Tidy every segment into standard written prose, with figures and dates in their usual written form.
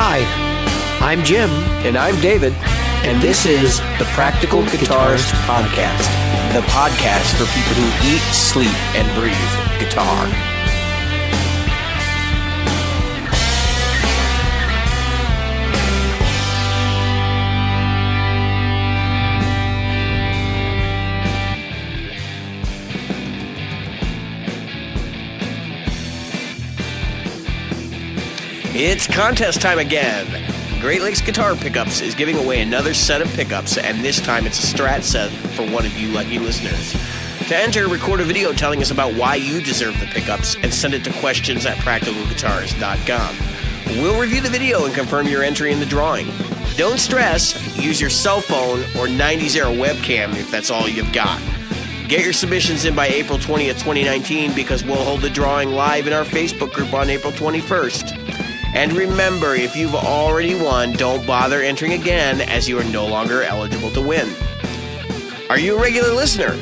Hi, I'm Jim. And I'm David. And this is the Practical Guitarist Podcast. The podcast for people who eat, sleep, and breathe guitar. It's contest time again. Great Lakes Guitar Pickups is giving away another set of pickups, and this time it's a Strat set for one of you lucky listeners. To enter, record a video telling us about why you deserve the pickups and send it to questions@practicalguitarist.com. We'll review the video and confirm your entry in the drawing. Don't stress, use your cell phone or 90s era webcam if that's all you've got. Get your submissions in by April 20th, 2019 because we'll hold the drawing live in our Facebook group on April 21st. And remember, if you've already won, don't bother entering again as you are no longer eligible to win. Are you a regular listener?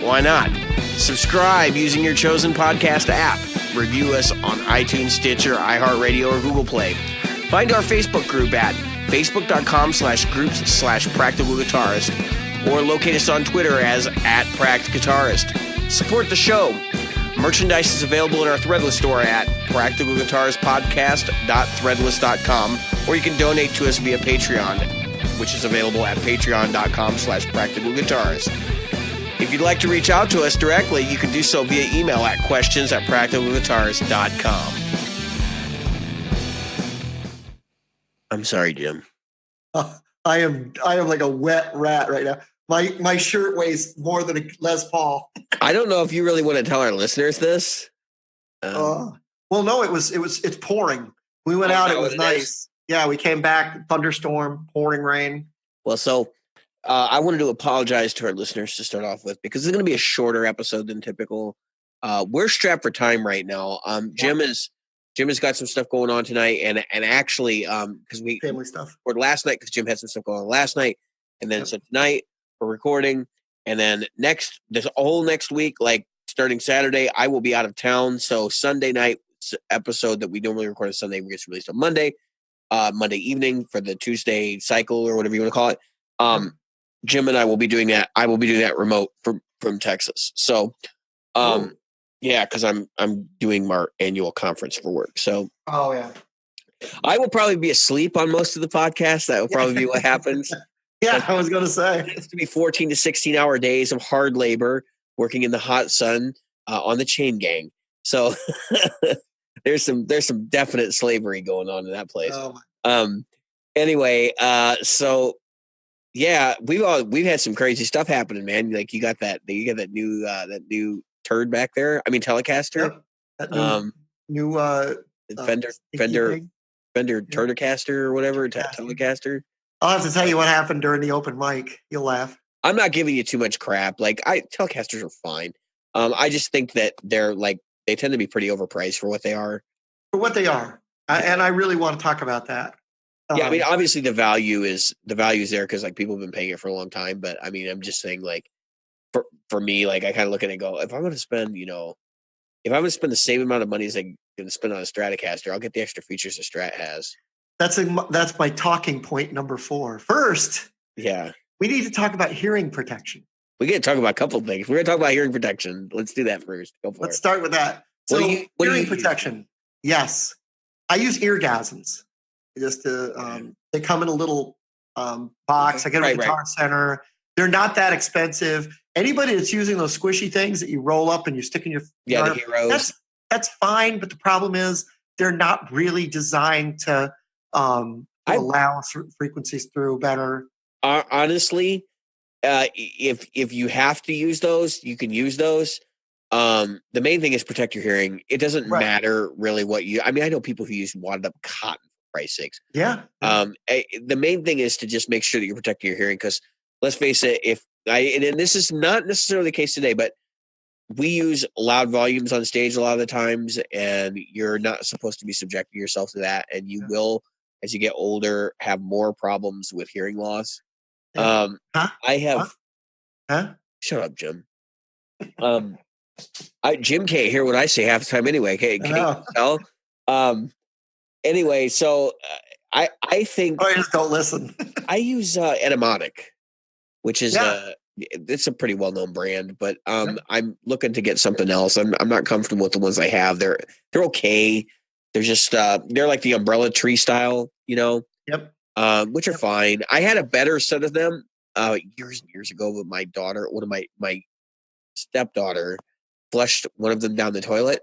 Why not? Subscribe using your chosen podcast app. Review us on iTunes, Stitcher, iHeartRadio, or Google Play. Find our Facebook group at facebook.com/groups/practicalguitarist or locate us on Twitter as @practguitarist. Support the show. Merchandise is available in our Threadless store at practicalguitaristpodcast.threadless.com, or you can donate to us via Patreon, which is available at patreon.com/practicalguitarist. If you'd like to reach out to us directly, you can do so via email at questions@practicalguitarist.com. I'm sorry, Jim. I am like a wet rat right now. My shirt weighs more than a Les Paul. I don't know if you really want to tell our listeners this. Well, no, it's pouring. We went out. It was nice. Yeah, we came back. Thunderstorm, pouring rain. Well, so I wanted to apologize to our listeners to start off with because it's going to be a shorter episode than typical. We're strapped for time right now. Jim has got some stuff going on tonight, and actually because we family stuff or last night because Jim had some stuff going on last night, and then so tonight we're recording, and then this whole next week, like starting Saturday, I will be out of town. So Sunday night episode that we normally record on Sunday gets released on Monday evening for the Tuesday cycle or whatever you want to call it. Jim and I will be doing that. I will be doing that remote from Texas. So, yeah, because I'm doing my annual conference for work. So, yeah, I will probably be asleep on most of the podcast. That will probably be what happens. Yeah, I was going to say it's to be 14 to 16 hour days of hard labor working in the hot sun on the chain gang. So there's some definite slavery going on in that place. Anyway, so yeah, we've had some crazy stuff happening, man. Like you got that new turd back there. I mean Telecaster. Yep. That new Fender Turdicaster or whatever, Telecaster. I'll have to tell you what happened during the open mic. You'll laugh. I'm not giving you too much crap. Like Telecasters are fine. I just think that they tend to be pretty overpriced for what they are. For what they are, and I really want to talk about that. Yeah, I mean, obviously the value is there because like people have been paying it for a long time. But I mean, I'm just saying like for me, like I kind of look at it and go, if I'm going to spend, the same amount of money as I'm going to spend on a Stratocaster, I'll get the extra features a Strat has. That's my talking point number 4. First, yeah, we need to talk about hearing protection. We get to talk about a couple of things. We're going to talk about hearing protection. Let's do that first. Let's start with that. So hearing protection. Yes. I use eargasms. Just to, they come in a little box. I get them at Guitar Center. They're not that expensive. Anybody that's using those squishy things that you roll up and you stick in your the Heroes. That's fine, but the problem is they're not really designed to allow frequencies through better. Honestly, if you have to use those, you can use those. The main thing is protect your hearing. It doesn't matter really what I know people who use wadded up cotton, for Christ's sakes. Yeah. The main thing is to just make sure that you're protecting your hearing because let's face it, and this is not necessarily the case today, but we use loud volumes on stage a lot of the times, and you're not supposed to be subjecting yourself to that, and you will, as you get older, have more problems with hearing loss. I have. Shut up, Jim. Jim can't hear what I say half the time anyway. Can you tell? Anyway, so I think I just don't listen. I use Etymotic, which is it's a pretty well known brand, but I'm looking to get something else. I'm not comfortable with the ones I have. They're okay. They're just they're like the umbrella tree style, Yep. Which are fine. I had a better set of them years and years ago, but my daughter, one of my stepdaughter, flushed one of them down the toilet.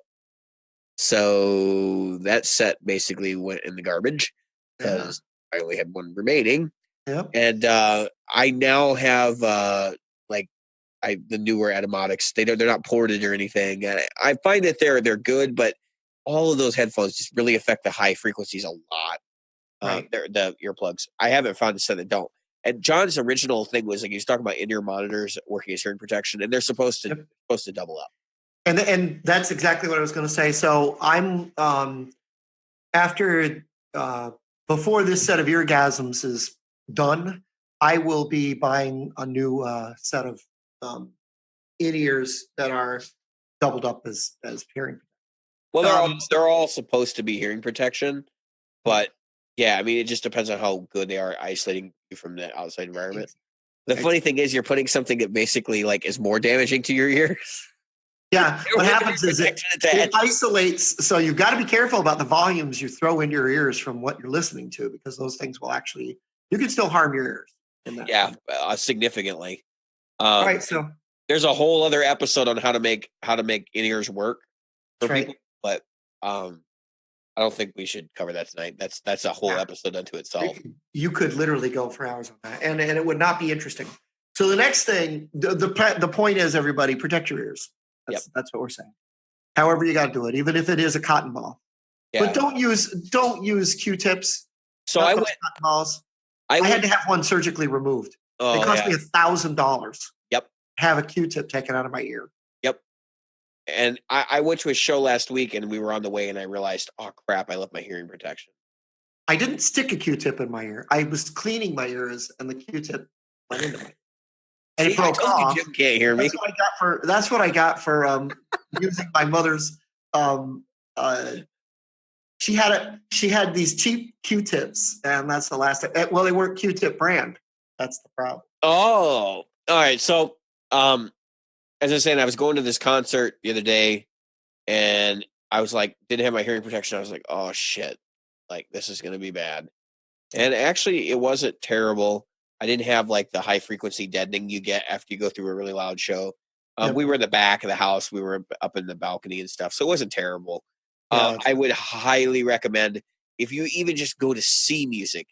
So that set basically went in the garbage because I only had one remaining. Yep. And I now have the newer Etymotics. They're not ported or anything. I find that they're good, but all of those headphones just really affect the high frequencies a lot. Right. They're the earplugs. I haven't found a set that don't. And John's original thing was like he was talking about in-ear monitors working as hearing protection, and they're supposed to double up. And that's exactly what I was going to say. So I'm after before this set of eargasms is done, I will be buying a new set of in-ears that are doubled up as hearing. Well, they're all supposed to be hearing protection, but yeah, I mean it just depends on how good they are isolating you from the outside environment. The funny thing is, you're putting something that basically like is more damaging to your ears. Yeah, what happens is it isolates. So you've got to be careful about the volumes you throw into your ears from what you're listening to, because those things will actually, you can still harm your ears. Yeah, significantly. All right, so there's a whole other episode on how to make in-ears work for people, but I don't think we should cover that tonight. That's a whole episode unto itself. You could literally go for hours on that, and it would not be interesting. So the next thing, the point is, everybody, protect your ears. That's what we're saying. However you got to do it, even if it is a cotton ball. Yeah. But don't use Q-tips. So I went cotton balls. I had to have one surgically removed. It cost me $1,000. Yep. Have a Q-tip taken out of my ear. Yep. And I went to a show last week, and we were on the way, and I realized, oh crap, I left my hearing protection. I didn't stick a Q-tip in my ear. I was cleaning my ears, and the Q-tip went into my ear. And it broke off. Jim can't hear me. That's what I got for using my mother's. She had these cheap Q-tips, and that's the last. Well, they weren't Q-tip brand. That's the problem. Oh, all right. So, as I was saying, I was going to this concert the other day, and I was like, didn't have my hearing protection. I was like, oh shit, like this is going to be bad. And actually, it wasn't terrible. I didn't have like the high frequency deadening you get after you go through a really loud show. We were in the back of the house. We were up in the balcony and stuff. So it wasn't terrible. I would highly recommend, if you even just go to see music,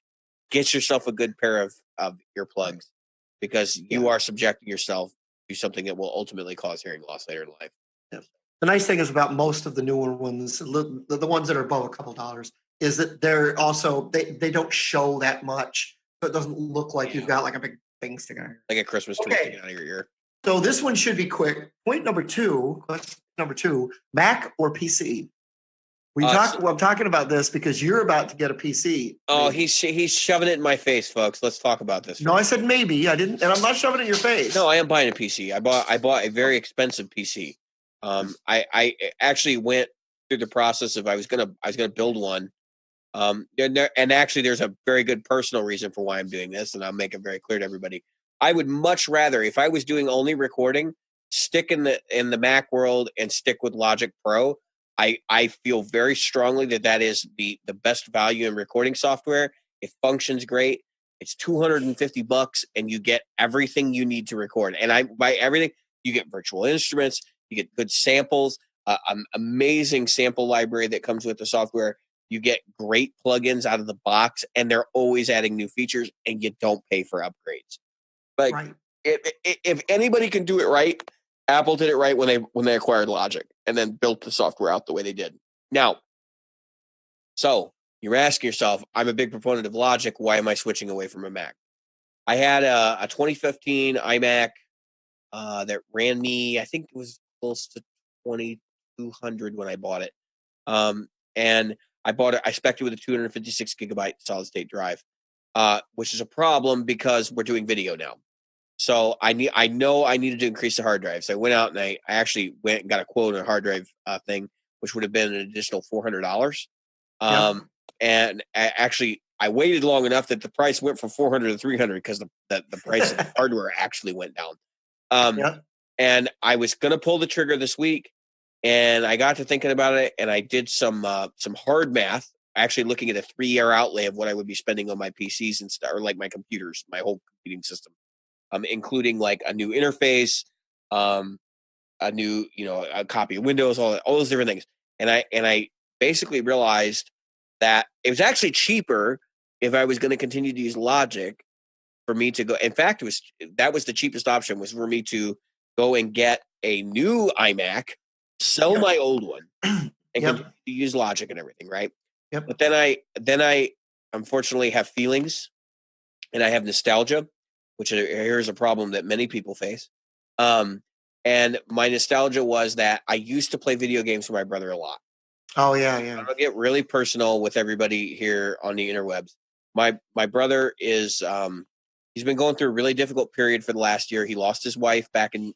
get yourself a good pair of earplugs, because you are subjecting yourself to something that will ultimately cause hearing loss later in life. Yeah. The nice thing is about most of the newer ones, the ones that are above a couple dollars, is that they're also, they don't show that much. So it doesn't look like you've got like a big thing sticking out. Like a Christmas tree sticking out of your ear. So this one should be quick. Point number two, Mac or PC? I'm talking about this because you're about to get a PC. Oh, he's shoving it in my face, folks. Let's talk about this. No, I said maybe. I didn't, and I'm not shoving it in your face. No, I am buying a PC. I bought a very expensive PC. I actually went through the process of I was gonna build one. And actually, there's a very good personal reason for why I'm doing this, and I'll make it very clear to everybody. I would much rather, if I was doing only recording, stick in the Mac world and stick with Logic Pro. I feel very strongly that is the best value in recording software. It functions great. It's $250, and you get everything you need to record. And by everything, you get virtual instruments, you get good samples, an amazing sample library that comes with the software. You get great plugins out of the box, and they're always adding new features, and you don't pay for upgrades. But if anybody can do it right, Apple did it right when they acquired Logic and then built the software out the way they did. Now, so you're asking yourself, I'm a big proponent of Logic. Why am I switching away from a Mac? I had a 2015 iMac that ran me, I think it was close to 2,200 when I bought it. And I bought it. I spec'd it with a 256 gigabyte solid state drive, which is a problem because we're doing video now. So I know I needed to increase the hard drive. So I went out and I actually went and got a quote on a hard drive thing, which would have been an additional $400. And I actually I waited long enough that the price went from 400 to 300 because the price of the hardware actually went down. And I was going to pull the trigger this week, and I got to thinking about it, and I did some hard math, actually looking at a 3-year outlay of what I would be spending on my PCs and stuff, or like my computers, my whole computing system, including like a new interface, a new, a copy of Windows, all those different things. And I basically realized that it was actually cheaper if I was going to continue to use Logic for me to go. In fact, that was the cheapest option, was for me to go and get a new iMac, sell my old one, and continue to use Logic and everything, right? But then I unfortunately have feelings, and I have nostalgia, which here's a problem that many people face. And my nostalgia was that I used to play video games with my brother a lot. Oh, yeah. I'll get really personal with everybody here on the interwebs. My brother is he's been going through a really difficult period for the last year. He lost his wife back in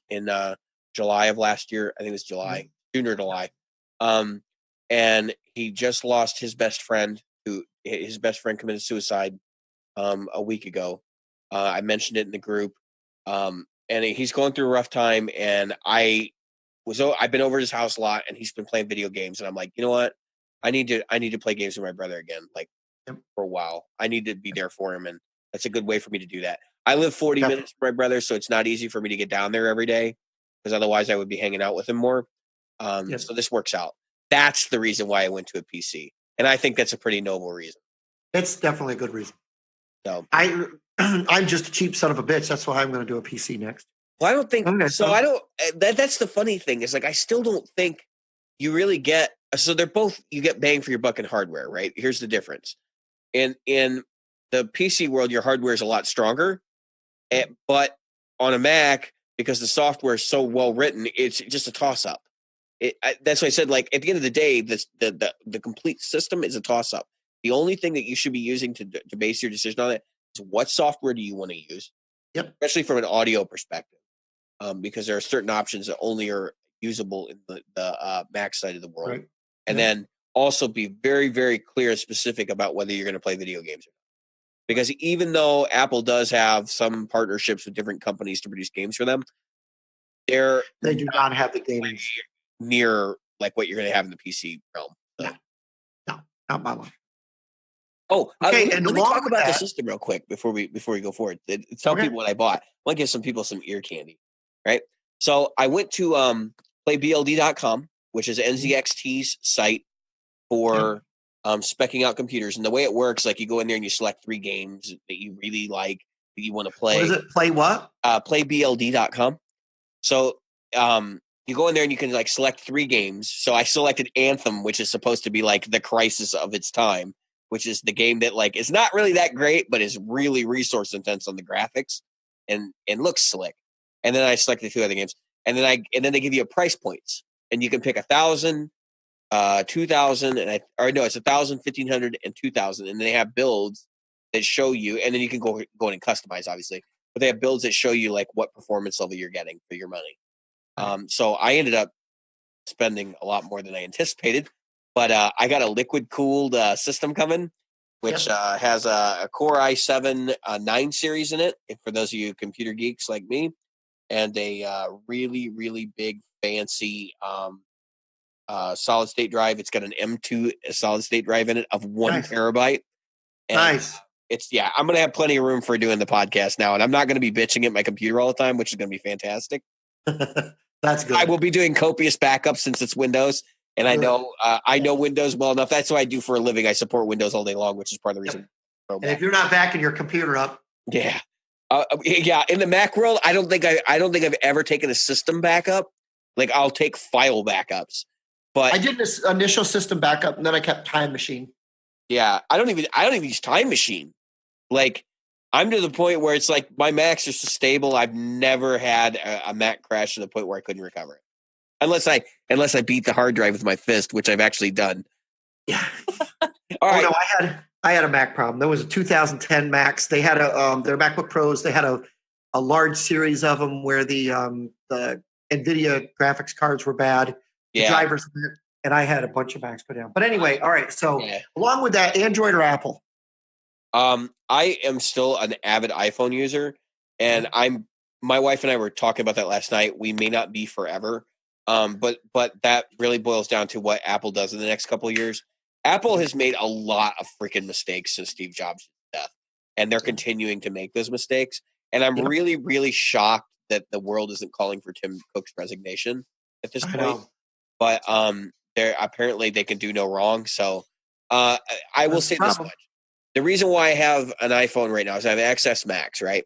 July of last year. I think it was July, June or July. And he just lost his best friend, his best friend committed suicide a week ago. I mentioned it in the group. And he's going through a rough time, and I've been over at his house a lot, and he's been playing video games, and I'm like, you know what? I need to play games with my brother again, like for a while. I need to be there for him, and that's a good way for me to do that. I live 40 minutes from my brother, so it's not easy for me to get down there every day, because otherwise I would be hanging out with him more. So this works out. That's the reason why I went to a PC, and I think that's a pretty noble reason. It's definitely a good reason. So I'm just a cheap son of a bitch. That's why I'm going to do a PC next. Well, I don't think so. I don't. That's the funny thing is, like, I still don't think you really get. So they're both, you get bang for your buck in hardware, right? Here's the difference. In the PC world, your hardware is a lot stronger, but on a Mac, because the software is so well written, it's just a toss up. That's why I said, like, at the end of the day, the complete system is a toss up. The only thing that you should be using to base your decision on it is what software do you want to use, especially from an audio perspective, because there are certain options that only are usable in the Mac side of the world. Right. And then also be very, very clear and specific about whether you're going to play video games or not. Because even though Apple does have some partnerships with different companies to produce games for them, they do not have the games near like what you're going to have in the PC realm. So. No, not by one. Oh, okay. Let me talk about the system real quick before we go forward. Tell people what I bought. I want to give some people some ear candy, right? So I went to playbld.com, which is NZXT's site for speccing out computers. And the way it works, like, you go in there and you select 3 games that you really like, that you want to play. What is it? Play what? Playbld.com. So you go in there and you can, like, select 3 games. So I selected Anthem, which is supposed to be like the crisis of its time, which is the game that, like, is not really that great, but is really resource intense on the graphics and looks slick. And then I selected 2 other games, and then they give you a price points, and you can pick 1,000, 2,000, it's 1,000, 1,500, and 2,000. And they have builds that show you, and then you can go in and customize, obviously, but they have builds that show you, like, what performance level you're getting for your money. So I ended up spending a lot more than I anticipated. But I got a liquid-cooled system coming, which has a Core i7 9 series in it, for those of you computer geeks like me, and a really, really big, fancy solid-state drive. It's got an M2 solid-state drive in it of 1 terabyte. And nice. I'm going to have plenty of room for doing the podcast now, and I'm not going to be bitching at my computer all the time, which is going to be fantastic. That's good. I will be doing copious backups since it's Windows. And I know Windows well enough. That's what I do for a living. I support Windows all day long, which is part of the reason. And if you're not backing your computer up, in the Mac world, I don't think I've ever taken a system backup. Like, I'll take file backups, but I did this initial system backup, and then I kept Time Machine. Yeah, I don't even use Time Machine. Like, I'm to the point where it's like my Macs are so stable. I've never had a Mac crash to the point where I couldn't recover it. Unless I beat the hard drive with my fist, which I've actually done. Yeah. All right. No, I had a Mac problem. There was a 2010 Macs. They had their MacBook Pros. They had a large series of them where the NVIDIA graphics cards were bad. The drivers, and I had a bunch of Macs put down. But anyway, all right. So along with that, Android or Apple? I am still an avid iPhone user, and my wife and I were talking about that last night. We may not be forever, but that really boils down to what Apple does in the next couple of years. Apple has made a lot of freaking mistakes since Steve Jobs' death, and they're continuing to make those mistakes. And I'm really, really shocked that the world isn't calling for Tim Cook's resignation at this point. But apparently they can do no wrong. So I will say this much. The reason why I have an iPhone right now is I have XS Max, right?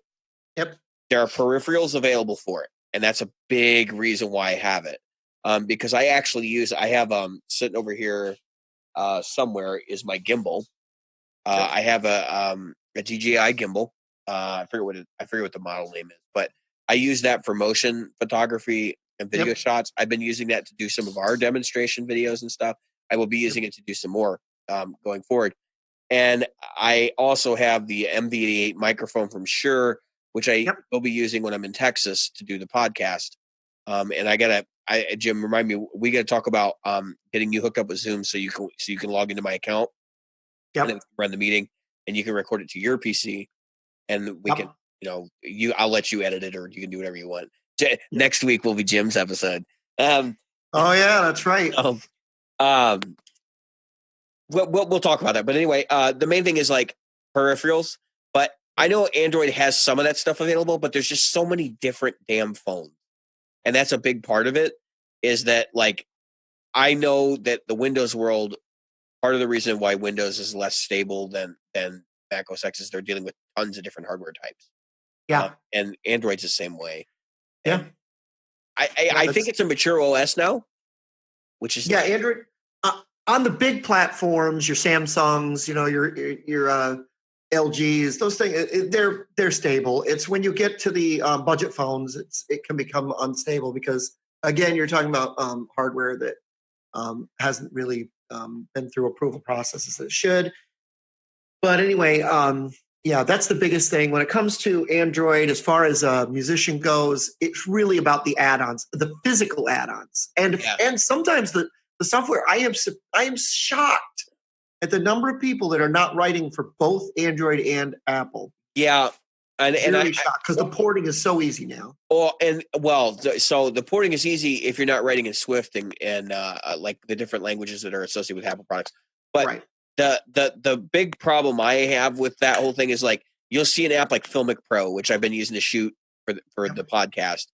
Yep. There are peripherals available for it, and that's a big reason why I have it. Because I actually I have sitting over here somewhere is my gimbal. I have a DJI gimbal. I forget what the model name is, but I use that for motion photography and video shots. I've been using that to do some of our demonstration videos and stuff. I will be using it to do some more going forward. And I also have the MV88 microphone from Shure, which I will be using when I'm in Texas to do the podcast. And Jim, remind me, we got to talk about getting you hooked up with Zoom so you can log into my account. And then run the meeting, and you can record it to your PC, and we can, I'll let you edit it, or you can do whatever you want. Next week will be Jim's episode. Oh yeah, that's right. We'll talk about that. But anyway, the main thing is like peripherals. But I know Android has some of that stuff available, but there's just so many different damn phones, and that's a big part of it. Is that like I know that the Windows world. Part of the reason why Windows is less stable than Mac OS X is they're dealing with tons of different hardware types. Yeah. And Android's the same way. Yeah. I think it's a mature OS now, which is nice. Android on the big platforms, your Samsungs, your LGs, those things, they're stable. It's when you get to the budget phones, it can become unstable because again, you're talking about hardware that hasn't really been through approval processes that it should. But anyway, that's the biggest thing. When it comes to Android, as far as a musician goes, it's really about the add-ons, the physical add-ons. And sometimes the software, I am shocked at the number of people that are not writing for both Android and Apple. Yeah. And I'm shocked because the porting is so easy now. So the porting is easy if you're not writing in Swift and like the different languages that are associated with Apple products. But the big problem I have with that whole thing is like you'll see an app like Filmic Pro, which I've been using to shoot for the podcast.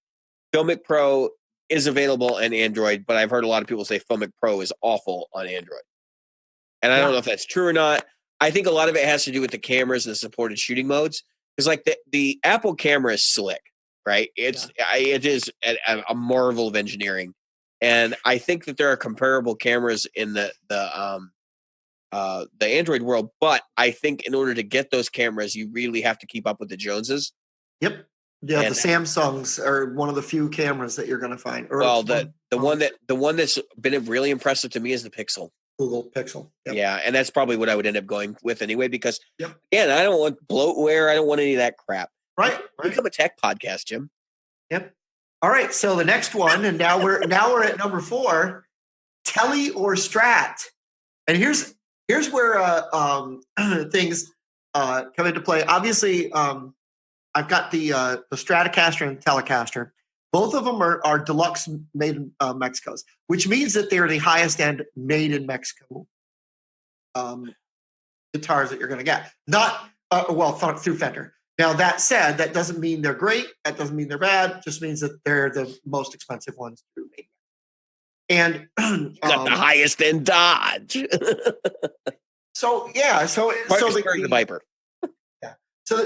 Filmic Pro is available on Android, but I've heard a lot of people say Filmic Pro is awful on Android, and I don't know if that's true or not. I think a lot of it has to do with the cameras and the supported shooting modes. Because like the Apple camera is slick, right? It is a marvel of engineering, and I think that there are comparable cameras in the Android world. But I think in order to get those cameras, you really have to keep up with the Joneses. Yep. Yeah, the Samsungs are one of the few cameras that you're going to find. The one that's been really impressive to me is the Pixel. Google Pixel. Yep. Yeah, and that's probably what I would end up going with anyway, because again, I don't want bloatware. I don't want any of that crap. Right. Become a tech podcast, Jim. Yep. All right. So the next one, and now we're at number 4, Tele or Strat. And here's where things come into play. Obviously, I've got the Stratocaster and Telecaster. Both of them are deluxe made in Mexico's, which means that they're the highest end made in Mexico guitars that you're going to get. Not through Fender. Now that said, that doesn't mean they're great. That doesn't mean they're bad. It just means that they're the most expensive ones to make. And got the highest end Dodge. the Viper. Yeah. So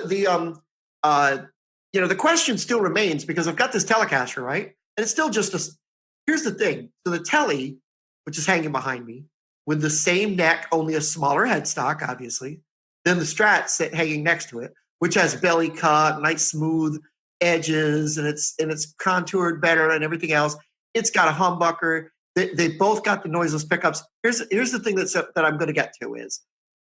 the question still remains because I've got this Telecaster, right? And it's still just here's the thing. So the Tele, which is hanging behind me, with the same neck, only a smaller headstock, obviously, than the Strat hanging next to it, which has belly cut, nice smooth edges, and it's contoured better and everything else. It's got a humbucker. They both got the noiseless pickups. Here's the thing that I'm going to get to is,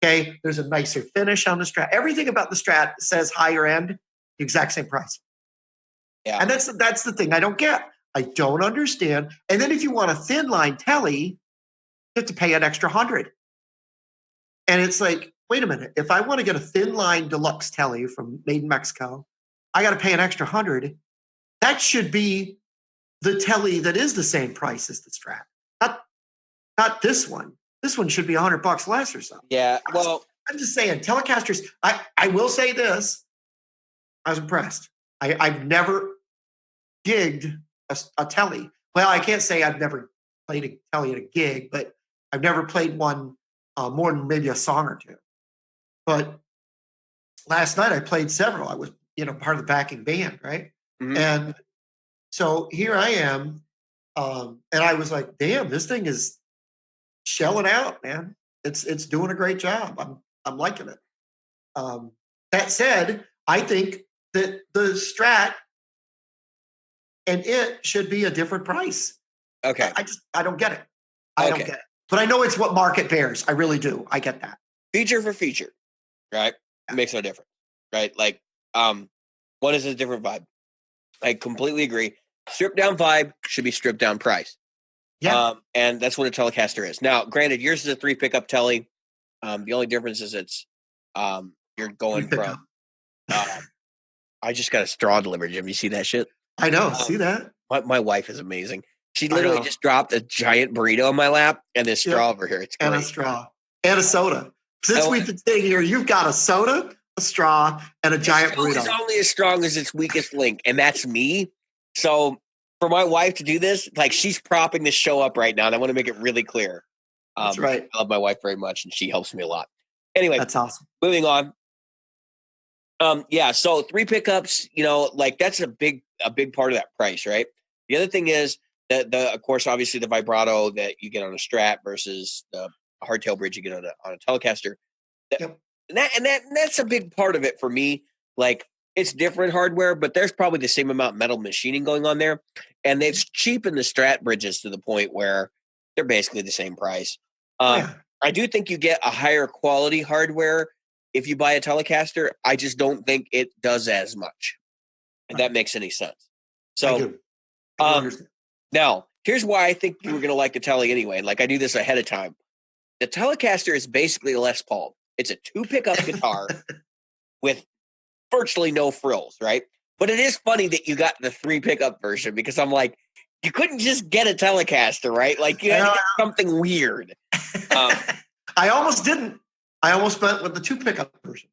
okay, there's a nicer finish on the Strat. Everything about the Strat says higher end, the exact same price. Yeah. And that's the thing I don't get. I don't understand. And then if you want a thin line Tele, you have to pay an extra $100. And it's like, wait a minute. If I want to get a thin line deluxe telly from made in Mexico, I got to pay an extra 100. That should be the telly that is the same price as the Strat. Not this one. This one should be $100 less or something. Yeah. Well, I'm just saying, Telecasters. I will say this. I was impressed. I've never gigged a telly. Well, I can't say I've never played a telly at a gig, but I've never played one more than maybe a song or two. But last night I played several. I was, part of the backing band, right? Mm-hmm. And so here I am, and I was like, "Damn, this thing is shelling out, man. It's doing a great job. I'm liking it." That said, I think that the Strat and it should be a different price. Okay. I don't get it. I don't get it. But I know it's what market bears. I really do. I get that. Feature for feature, right? It makes no difference, right? Like, one is a different vibe. I completely agree. Stripped down vibe should be stripped down price. Yeah. And that's what a Telecaster is. Now, granted, yours is a 3 pickup telly. The only difference is it's you're going from I just got a straw delivered, Jim. You see that shit? I know. See that? My wife is amazing. She literally just dropped a giant burrito in my lap and this straw over here. It's great. And a straw. And a soda. Since we've been sitting here, you've got a soda, a straw, and a giant burrito. It's only as strong as its weakest link, and that's me. So for my wife to do this, like, she's propping this show up right now, and I want to make it really clear. That's right. I love my wife very much, and she helps me a lot. Anyway, that's awesome. Moving on. So 3 pickups, like, that's a big part of that price, right? The other thing is that of course, obviously the vibrato that you get on a Strat versus the hardtail bridge you get on a Telecaster. Yep. And that's a big part of it for me. Like, it's different hardware, but there's probably the same amount of metal machining going on there. And it's cheapened the Strat bridges to the point where they're basically the same price. I do think you get a higher quality hardware if you buy a Telecaster. I just don't think it does as much. If that makes any sense. So, now, here's why I think you were going to like the Tele anyway. And like, I do this ahead of time. The Telecaster is basically a Les Paul. It's a 2 pickup guitar with virtually no frills, right? But it is funny that you got the 3 pickup version, because I'm like, you couldn't just get a Telecaster, right? Like, you had to get something weird. I almost didn't. I almost went with the 2 pickup version.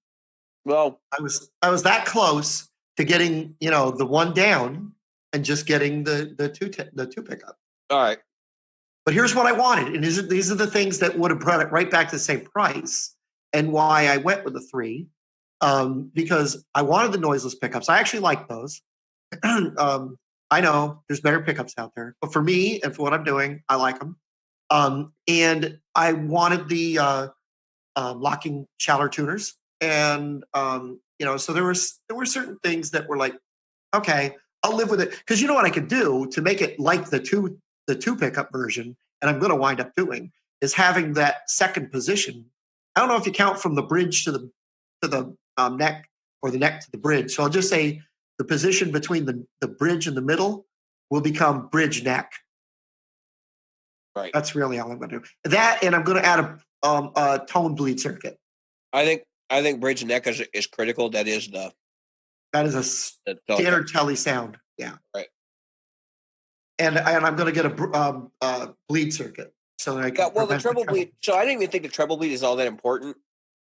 Well, I was that close to getting, the one down and just getting the two pickup. All right. But here's what I wanted, and these are the things that would have brought it right back to the same price, and why I went with the 3, because I wanted the noiseless pickups. I actually like those. I know there's better pickups out there, but for me and for what I'm doing, I like them. And I wanted the locking Schaller tuners, and so there were certain things that were like, okay, I'll live with it, because you know what I could do to make it like the two pickup version, and I'm going to wind up doing, is having that second position. I don't know if you count from the bridge to the neck, or the neck to the bridge. So I'll just say the position between the bridge and the middle will become bridge neck. Right. That's really all I'm going to do. That, and I'm going to add a tone bleed circuit. I think bridge neck is critical. That is a standard Tele sound. Yeah. Right. And I'm going to get a bleed circuit. So that I can the treble bleed. So I didn't even think the treble bleed is all that important.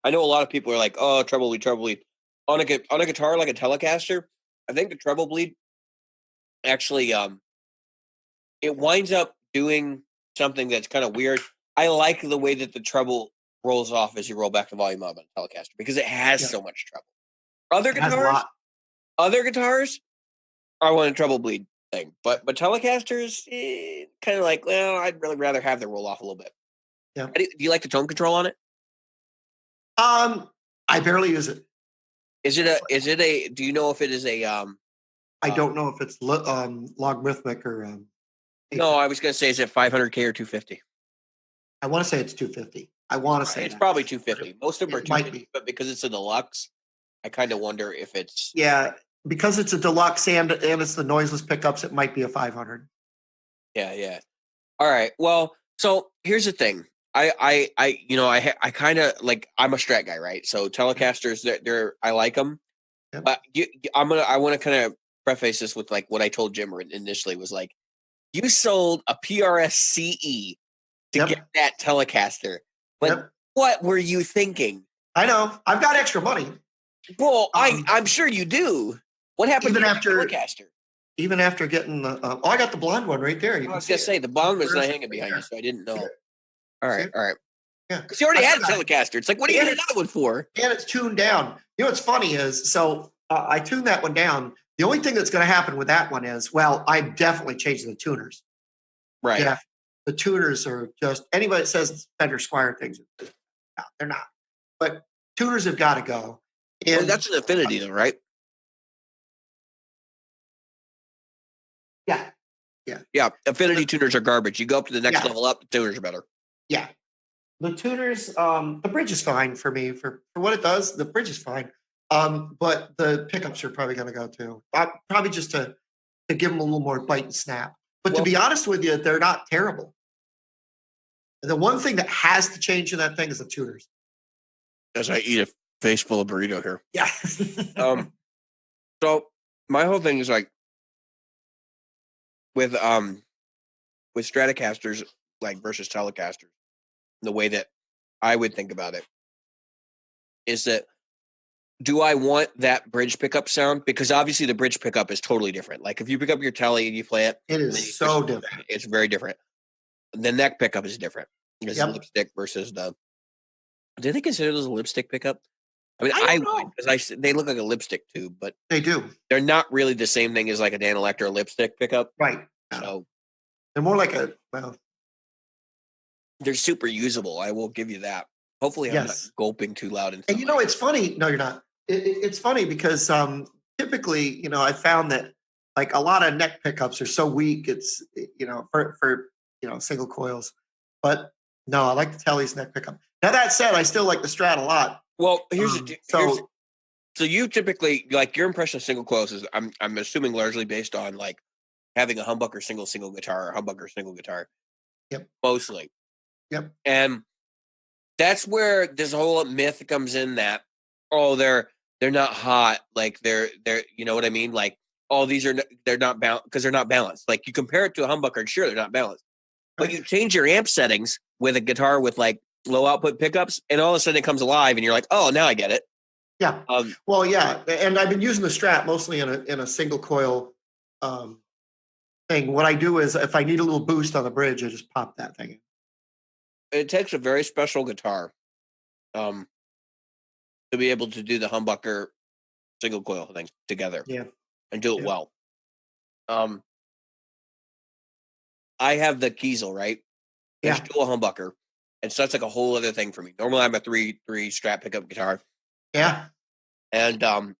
I know a lot of people are like, "Oh, treble bleed." On a guitar like a Telecaster, I think the treble bleed actually it winds up doing something that's kind of weird. I like the way that the treble rolls off as you roll back the volume up on a Telecaster, because it has so much treble. Other guitars are one a treble bleed thing, but Telecasters kind of like, well, I'd really rather have the roll off a little bit. Yeah. Do you like the tone control on it? I barely use it. Is it a? Do you know if it is a? I don't know if it's logarithmic or. No, I was going to say, is it 500K or 250? I want to say it's 250. I want to say it's probably 250. Most of them are 250, but because it's a deluxe, I kind of wonder if it's. Yeah, because it's a deluxe and it's the noiseless pickups, it might be a 500. Yeah. All right. Well, so here's the thing. I kind of like, I'm a Strat guy, right? So Telecasters, they're I like them. Yep. But I want to kind of preface this with like what I told Jim initially was like, you sold a PRS CE to get that Telecaster, but what were you thinking? I know. I've got extra money. Well, I'm sure you do. What happened even to after your Telecaster? Even after getting the, I got the blonde one right there. I was just say the blonde was not hanging behind you, so I didn't know. All right. Yeah, because you already had a Telecaster. It's like, what do you need another one for? And it's tuned down. You know what's funny is, so I tuned that one down. The only thing that's going to happen with that one is, well, I'm definitely changing the tuners. Right. Yeah, the tuners are just, anybody that says Fender Squire things, no, they're not. But tuners have got to go. And well, that's an Affinity, though, right? Yeah. Yeah. Affinity tuners are garbage. You go up to the next level up, the tuners are better. Yeah. The tuners, the bridge is fine for me for what it does. The bridge is fine. But the pickups are probably going to go too. Probably just to give them a little more bite and snap. But to be honest with you, they're not terrible. The one thing that has to change in that thing is the tuners. As I eat a face full of burrito here. Yeah. So my whole thing is like with Stratocasters like versus Telecasters, the way that I would think about it is that, do I want that bridge pickup sound? Because obviously the bridge pickup is totally different. Like if you pick up your Tele and you play it, it is so different. It's very different. The neck pickup is different. It's lipstick versus the. Do they consider those a lipstick pickup? I mean, I would, because they look like a lipstick tube, but they do. They're not really the same thing as like a Dan Electro lipstick pickup, right? So they're more like they're super usable. I will give you that. Hopefully, I'm not gulping too loud. And you know, it's funny. No, you're not. It's funny because typically, you know, I found that like a lot of neck pickups are so weak. It's, you know, for you know, single coils. But no, I like the Tele's neck pickup. Now that said, I still like the Strat a lot. Well, so you typically, like, your impression of single coils is, I'm assuming largely based on like having a humbucker single guitar or humbucker single guitar. Yep. Mostly. Yep. And that's where this whole myth comes in that, oh, they're not hot, like they're you know what I mean, like, oh, they're not balanced because they're not balanced. Like you compare it to a humbucker, and sure, they're not balanced, but you change your amp settings with a guitar with like low output pickups, and all of a sudden it comes alive, and you're like, oh, now I get it. Yeah. Well, yeah, and I've been using the Strat mostly in a single coil thing. What I do is, if I need a little boost on the bridge, I just pop that thing in. It takes a very special guitar to be able to do the humbucker single coil thing together. Yeah. And do it well. I have the Kiesel, right? It's dual humbucker. And so that's like a whole other thing for me. Normally I'm a three Strat pickup guitar. Yeah. And I'll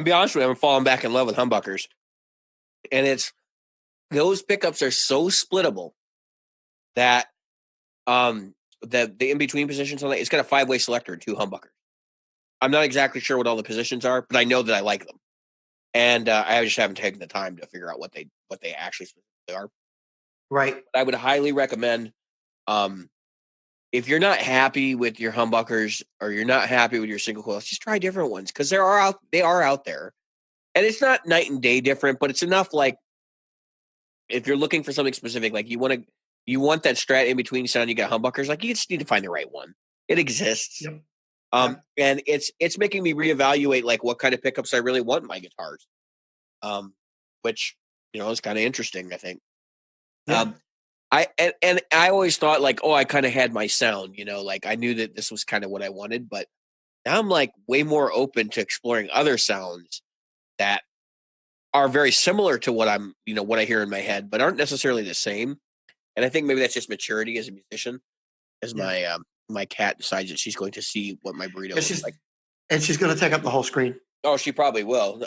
be honest with you, I'm falling back in love with humbuckers. And those pickups are so splittable that the in-between positions on it, it's got a 5-way selector and 2 humbuckers. I'm not exactly sure what all the positions are, but I know that I like them. And I just haven't taken the time to figure out what they actually are. Right. But I would highly recommend, if you're not happy with your humbuckers or you're not happy with your single coils, just try different ones, because they are out there. And it's not night and day different, but it's enough. Like if you're looking for something specific, like you want that Strat in between sound, you got humbuckers, like you just need to find the right one. It exists. Yep. And it's making me reevaluate like what kind of pickups I really want in my guitars. Which, you know, is kind of interesting, I think. Yeah. I always thought like, oh, I kind of had my sound, you know, like I knew that this was kind of what I wanted, but now I'm like way more open to exploring other sounds that are very similar to what I hear in my head, but aren't necessarily the same. And I think maybe that's just maturity as a musician, as my cat decides that she's going to see what my burrito is like. And she's going to take up the whole screen. Oh, she probably will.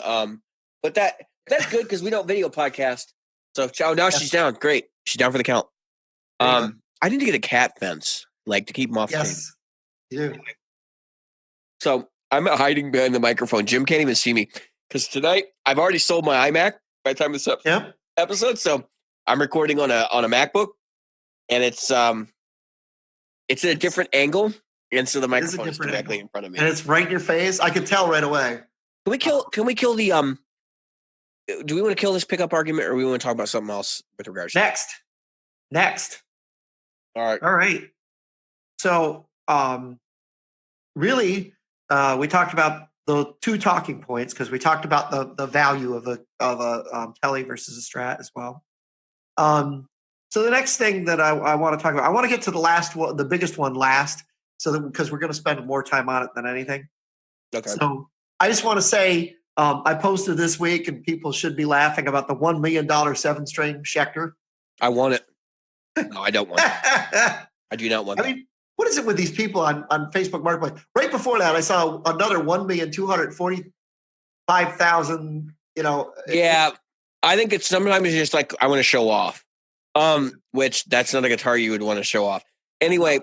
But that's good because we don't video podcast. So now she's down. Great. She's down for the count. I need to get a cat fence, like to keep them off. Yes. You do. So I'm hiding behind the microphone. Jim can't even see me because tonight I've already sold my iMac by the time this episode. So I'm recording on a MacBook, and it's It's a different angle, and so the microphone is directly in front of me, and it's right in your face. I can tell right away. Can we kill the Do we want to kill this pickup argument, or we want to talk about something else with regards? Next. All right. So, really, we talked about the two talking points because we talked about the value of a Telly versus a Strat as well. So the next thing that I want to talk about, I want to get to the last one, the biggest one last, so that because we're going to spend more time on it than anything. Okay. So I just want to say I posted this week, and people should be laughing about the $1 million 7-string Schecter. I want it. No, I don't want it. I do not want it. I mean, what is it with these people on Facebook Marketplace? Right before that, I saw another 1,245,000. Yeah, I think it's sometimes just like I want to show off. Which that's not a guitar you would want to show off. Anyway,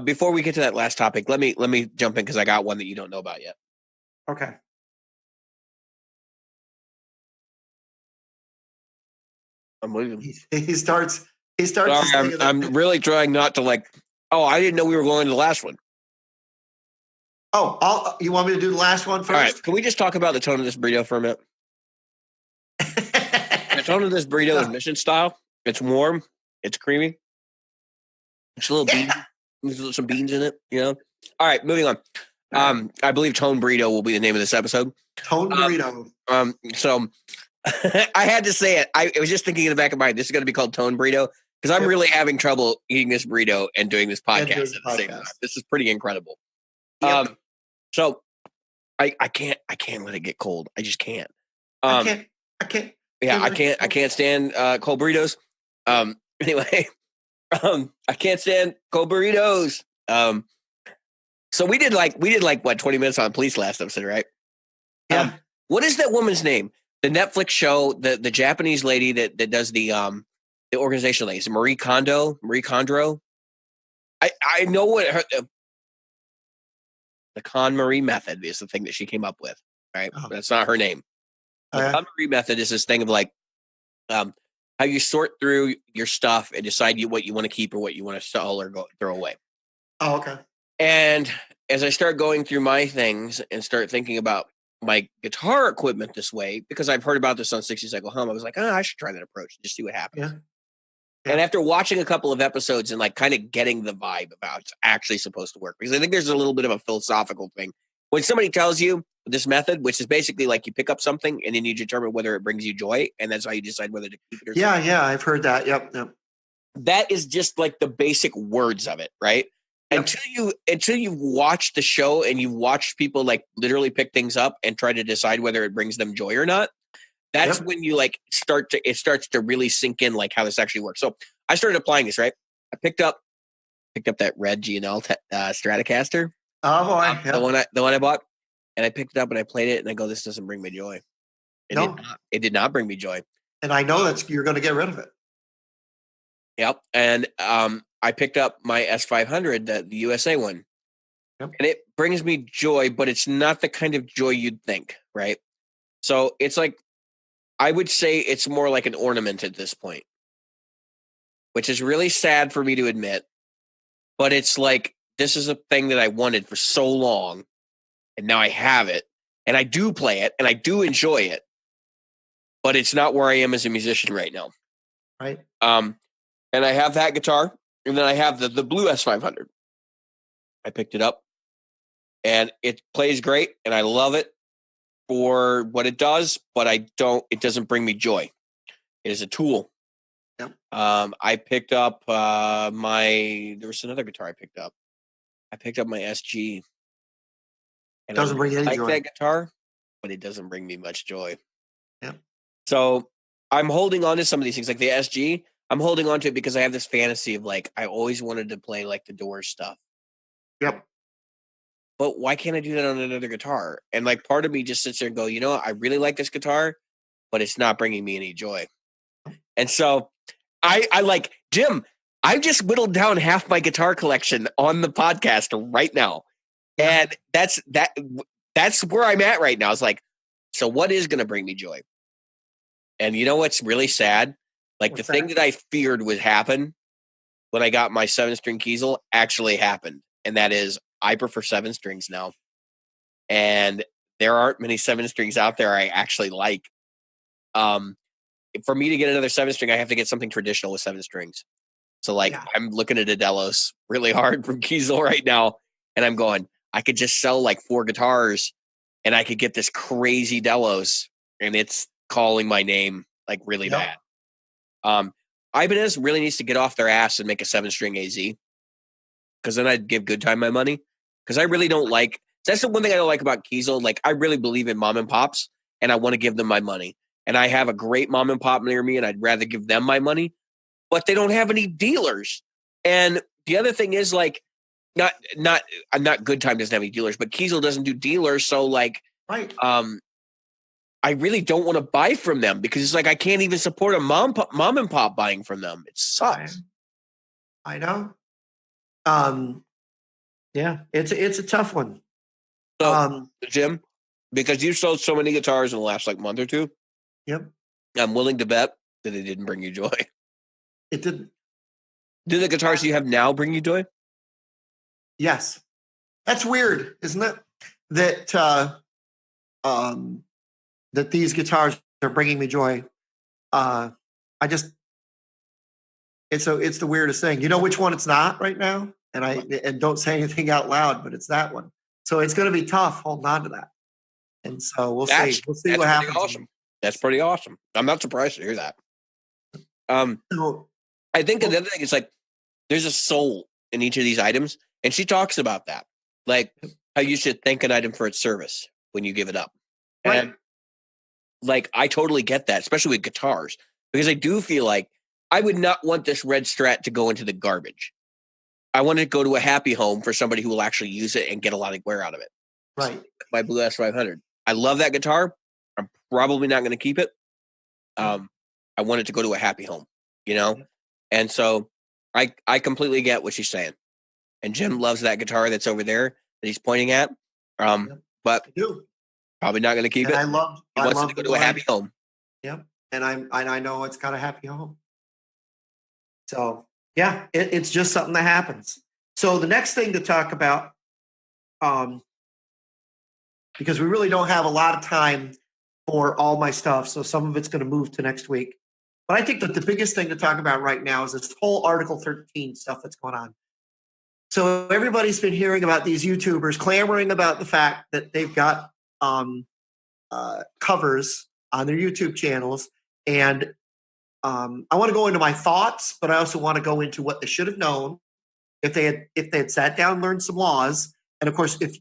before we get to that last topic, let me jump in because I got one that you don't know about yet. Okay. I'm leaving. He starts. Sorry, I'm really trying not to like. Oh, I didn't know we were going to the last one. Oh, you want me to do the last one first? All right. Can we just talk about the tone of this burrito for a minute? The tone of this burrito is mission style. It's warm. It's creamy. It's a little bean. There's some beans in it. All right, moving on. I believe Tone Burrito will be the name of this episode. Tone Burrito. So I had to say it. I was just thinking in the back of my mind, this is going to be called Tone Burrito because I'm really having trouble eating this burrito and doing this podcast at the same time. This is pretty incredible. Yep. So I can't let it get cold. I just can't. I can't. Yeah, I can't stand cold burritos. Anyway, I can't stand cold burritos. So we did like what 20 minutes on police last episode, right? Yeah. What is that woman's name? The Netflix show, the Japanese lady that does the organizational thing. Is it Marie Kondo? I know what the KonMari method is the thing that she came up with, right? Oh. That's not her name. The KonMari method is this thing of like how you sort through your stuff and decide what you want to keep or what you want to sell or throw away. Oh, okay. And as I start going through my things and start thinking about my guitar equipment this way, because I've heard about this on 60 Cycle Hum, I was like, I should try that approach and just see what happens. Yeah. And after watching a couple of episodes and like kind of getting the vibe of how it's actually supposed to work, because I think there's a little bit of a philosophical thing. When somebody tells you this method, which is basically like you pick up something and then you determine whether it brings you joy, and that's how you decide whether to keep it or not. Yeah, I've heard that. Yep. That is just like the basic words of it, right? Yep. Until you watch the show and you watch people like literally pick things up and try to decide whether it brings them joy or not. That's when you like it starts to really sink in like how this actually works. So I started applying this, right? I picked up that red G&L Stratocaster. Oh boy, the one I bought, and I picked it up and I played it and I go, this doesn't bring me joy. It did not bring me joy. And I know you're going to get rid of it. Yep. And I picked up my S500, the USA one, and it brings me joy, but it's not the kind of joy you'd think, right? So it's like, I would say it's more like an ornament at this point, which is really sad for me to admit, but it's like, this is a thing that I wanted for so long, and now I have it, and I do play it, and I do enjoy it, but it's not where I am as a musician right now. Right. And I have that guitar, and then I have the blue S500. I picked it up, and it plays great, and I love it for what it does, but it doesn't bring me joy. It is a tool. Yep. I picked up there was another guitar I picked up. I picked up my SG. And doesn't bring any joy. That guitar, but it doesn't bring me much joy. Yeah. So I'm holding on to some of these things, like the SG. I'm holding on to it because I have this fantasy of like I always wanted to play like the Doors stuff. Yep. But why can't I do that on another guitar? And like part of me just sits there and go, I really like this guitar, but it's not bringing me any joy. And so I like, Jim, I've just whittled down half my guitar collection on the podcast right now. And that's where I'm at right now. It's like, so what is going to bring me joy? And you know what's really sad? Like thing that I feared would happen when I got my 7-string Kiesel actually happened. And that is, I prefer 7 strings now. And there aren't many 7 strings out there I actually like. For me to get another 7-string, I have to get something traditional with 7 strings. So, I'm looking at a Delos really hard from Kiesel right now. And I'm going, I could just sell like 4 guitars and I could get this crazy Delos. And it's calling my name like really bad. Ibanez really needs to get off their ass and make a 7-string AZ. Because then I'd give Good Time my money. Because I really don't like, that's the one thing I don't like about Kiesel. Like, I really believe in mom and pops and I want to give them my money. And I have a great mom and pop near me and I'd rather give them my money. But they don't have any dealers. And the other thing is, like, not Good Time doesn't have any dealers, but Kiesel doesn't do dealers. So, like, right. I really don't want to buy from them because it's like I can't even support a mom and pop buying from them. It sucks. I know. Yeah, it's a tough one. So, Jim, because you sold so many guitars in the last month or two. Yep. I'm willing to bet that it didn't bring you joy. It didn't. Do the guitars you have now bring you joy? Yes. That's weird, isn't it? That that these guitars are bringing me joy. It's the weirdest thing. You know which one it's not right now? And don't say anything out loud, but it's that one. So it's going to be tough holding on to that. And so we'll see. We'll see what happens. Awesome. That's pretty awesome. I'm not surprised to hear that. I think the other thing is there's a soul in each of these items, and she talks about that, like how you should thank an item for its service when you give it up. Right. And I totally get that, especially with guitars, because I do feel like I would not want this red Strat to go into the garbage. I want it to go to a happy home for somebody who will actually use it and get a lot of wear out of it. Right. My Blue S500. I love that guitar. I'm probably not going to keep it. I want it to go to a happy home, And so I completely get what she's saying. And Jim loves that guitar that's over there that he's pointing at. But I do. Probably not going to keep it. He wants it to go to a happy home. Yep. And I know it's got a happy home. So yeah, it's just something that happens. So the next thing to talk about, because we really don't have a lot of time for all my stuff, so some of it's going to move to next week. But I think that the biggest thing to talk about right now is this whole Article 13 stuff that's going on. So everybody's been hearing about these YouTubers clamoring about the fact that they've got covers on their YouTube channels. And I want to go into my thoughts, but I also want to go into what they should have known if they had sat down and learned some laws. And of course, if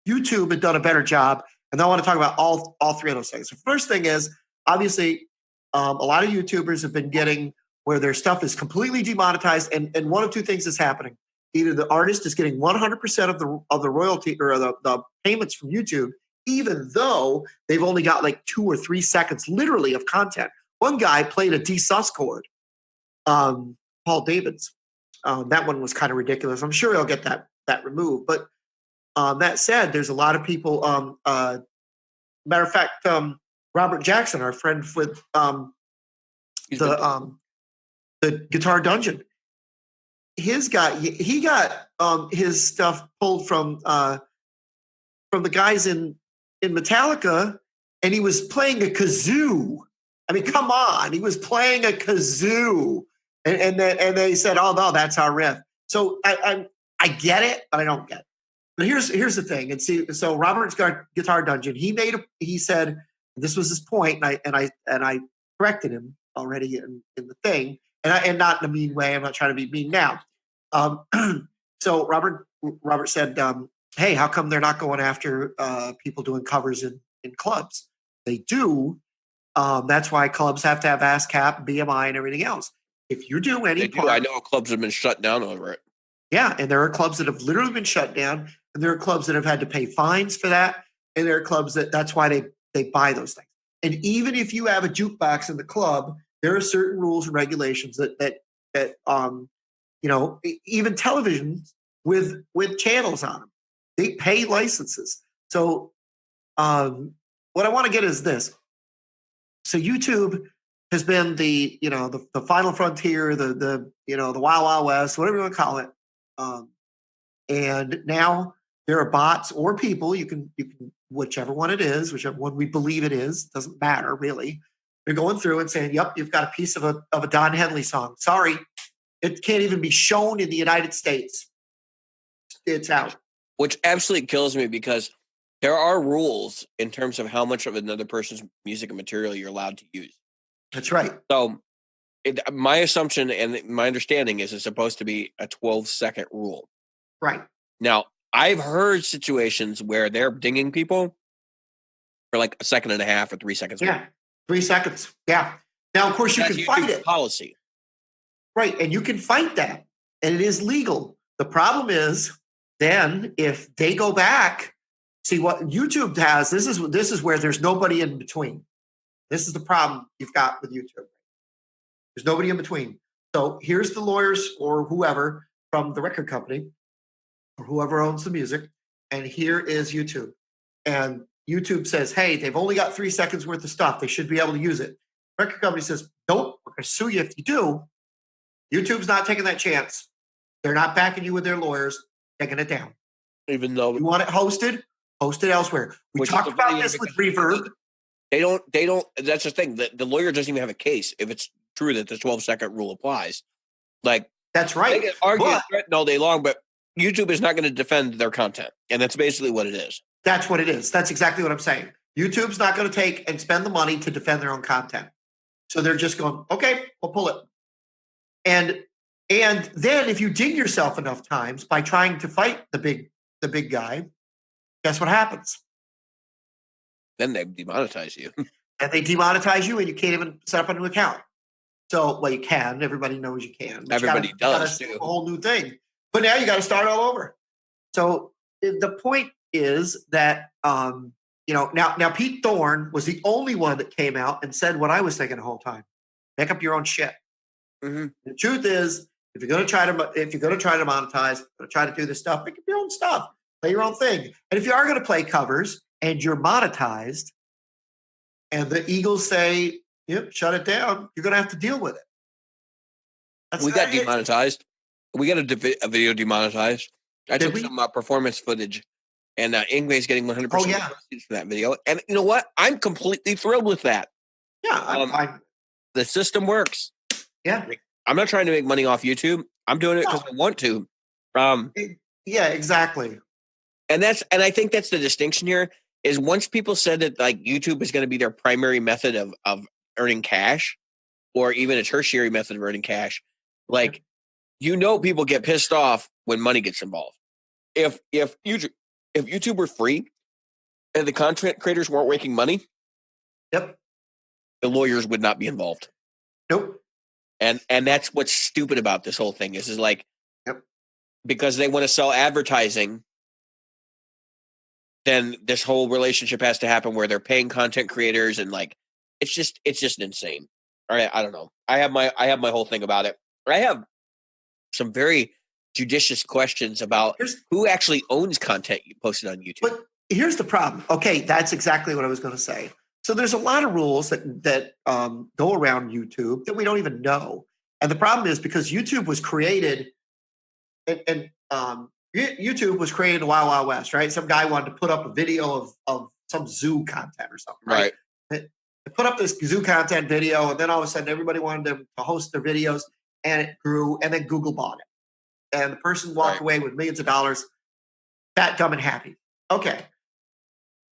YouTube had done a better job, and I want to talk about all three of those things. The first thing is, obviously, a lot of YouTubers have been getting where their stuff is completely demonetized, and one of two things is happening. Either the artist is getting 100% of the royalty or the payments from YouTube, even though they've only got 2 or 3 seconds literally of content. One guy played a D-sus chord, Paul David's. That one was kind of ridiculous. I'm sure he'll get that removed. But that said, there's a lot of people. Matter of fact, Robert Jackson, our friend with the Guitar Dungeon, he got his stuff pulled from the guys in Metallica, and he was playing a kazoo. I mean, come on, he was playing a kazoo, and they said, "Oh no, that's our riff." So I get it, but I don't get it. But here's the thing, and see, so Robert's Guitar Dungeon, he said this was his point, and I corrected him already in the thing, and not in a mean way. I'm not trying to be mean now. So Robert said, "Hey, how come they're not going after people doing covers in clubs? They do. That's why clubs have to have ASCAP, BMI, and everything else. If you do any I know clubs have been shut down over it. Yeah, and there are clubs that have literally been shut down, and there are clubs that have had to pay fines for that, and there are clubs that's why they buy those things. And even if you have a jukebox in the club, there are certain rules and regulations that even televisions with channels on them, they pay licenses. So what I want to get is this. So YouTube has been the final frontier, the Wild Wild West, whatever you want to call it. And now there are bots or people, you can whichever one it is, whichever one we believe it is, doesn't matter really. They're going through and saying, "Yep, you've got a piece of a Don Henley song. Sorry, it can't even be shown in the United States. It's out." Which absolutely kills me because there are rules in terms of how much of another person's music and material you're allowed to use. That's right. So my assumption and my understanding is it's supposed to be a 12-second rule. Right. Now, I've heard situations where they're dinging people for like a second and a half or 3 seconds. Yeah, 3 seconds. Yeah. Now, of course, you can fight it. Policy. Right, and you can fight that, and it is legal. The problem is then if they go back, see what YouTube has. This is where there's nobody in between. This is the problem you've got with YouTube. There's nobody in between. So here's the lawyers or whoever from the record company or whoever owns the music, and here is YouTube. And YouTube says, hey, they've only got 3 seconds worth of stuff. They should be able to use it. Record company says, nope, we're going to sue you if you do. YouTube's not taking that chance. They're not backing you with their lawyers, taking it down. Even though you want it hosted, host it elsewhere. We talked about this with Reverb. They don't, that's the thing. The lawyer doesn't even have a case if it's true that the 12-second rule applies. Like, that's right. They can argue all day long, but YouTube is not going to defend their content. And that's basically what it is. That's what it is. That's exactly what I'm saying. YouTube's not going to take and spend the money to defend their own content. So they're just going, okay, we'll pull it. And then if you dig yourself enough times by trying to fight the big guy, guess what happens? Then they demonetize you. And they demonetize you, and you can't even set up a new account. So, well, you can. Everybody knows you can. Everybody does too. A whole new thing. But now you got to start all over. So the point is that now Pete Thorne was the only one that came out and said what I was thinking the whole time: make up your own shit. Mm-hmm. The truth is, if you're going to try to monetize, going to try to do this stuff, make up your own stuff, play your own thing. And if you are going to play covers and you're monetized, and the Eagles say, "Yep, shut it down," you're going to have to deal with it. We got demonetized. We got a video demonetized. I took some performance footage, and Ingwe's getting 100% proceeds for that video. And you know what? I'm completely thrilled with that. Yeah, the system works. Yeah, I'm not trying to make money off YouTube. I'm doing it because I want to. Yeah, exactly. And I think that's the distinction here. Is once people said that like YouTube is going to be their primary method of earning cash, or even a tertiary method of earning cash, like people get pissed off when money gets involved. If YouTube were free and the content creators weren't making money, the lawyers would not be involved. Nope. And that's what's stupid about this whole thing is like, because they want to sell advertising, then this whole relationship has to happen where they're paying content creators and like, it's just insane. All right. I don't know. I have my whole thing about it. I have some very judicious questions about who actually owns content you posted on YouTube. But here's the problem. Okay. That's exactly what I was going to say. So there's a lot of rules that go around YouTube that we don't even know. And the problem is because YouTube was created and YouTube was created in the Wild Wild West, right? Some guy wanted to put up a video of some zoo content or something, right? They put up this zoo content video, and then all of a sudden everybody wanted them to host their videos, and it grew, and then Google bought it. And the person walked away with millions of dollars, fat, dumb, and happy. Okay.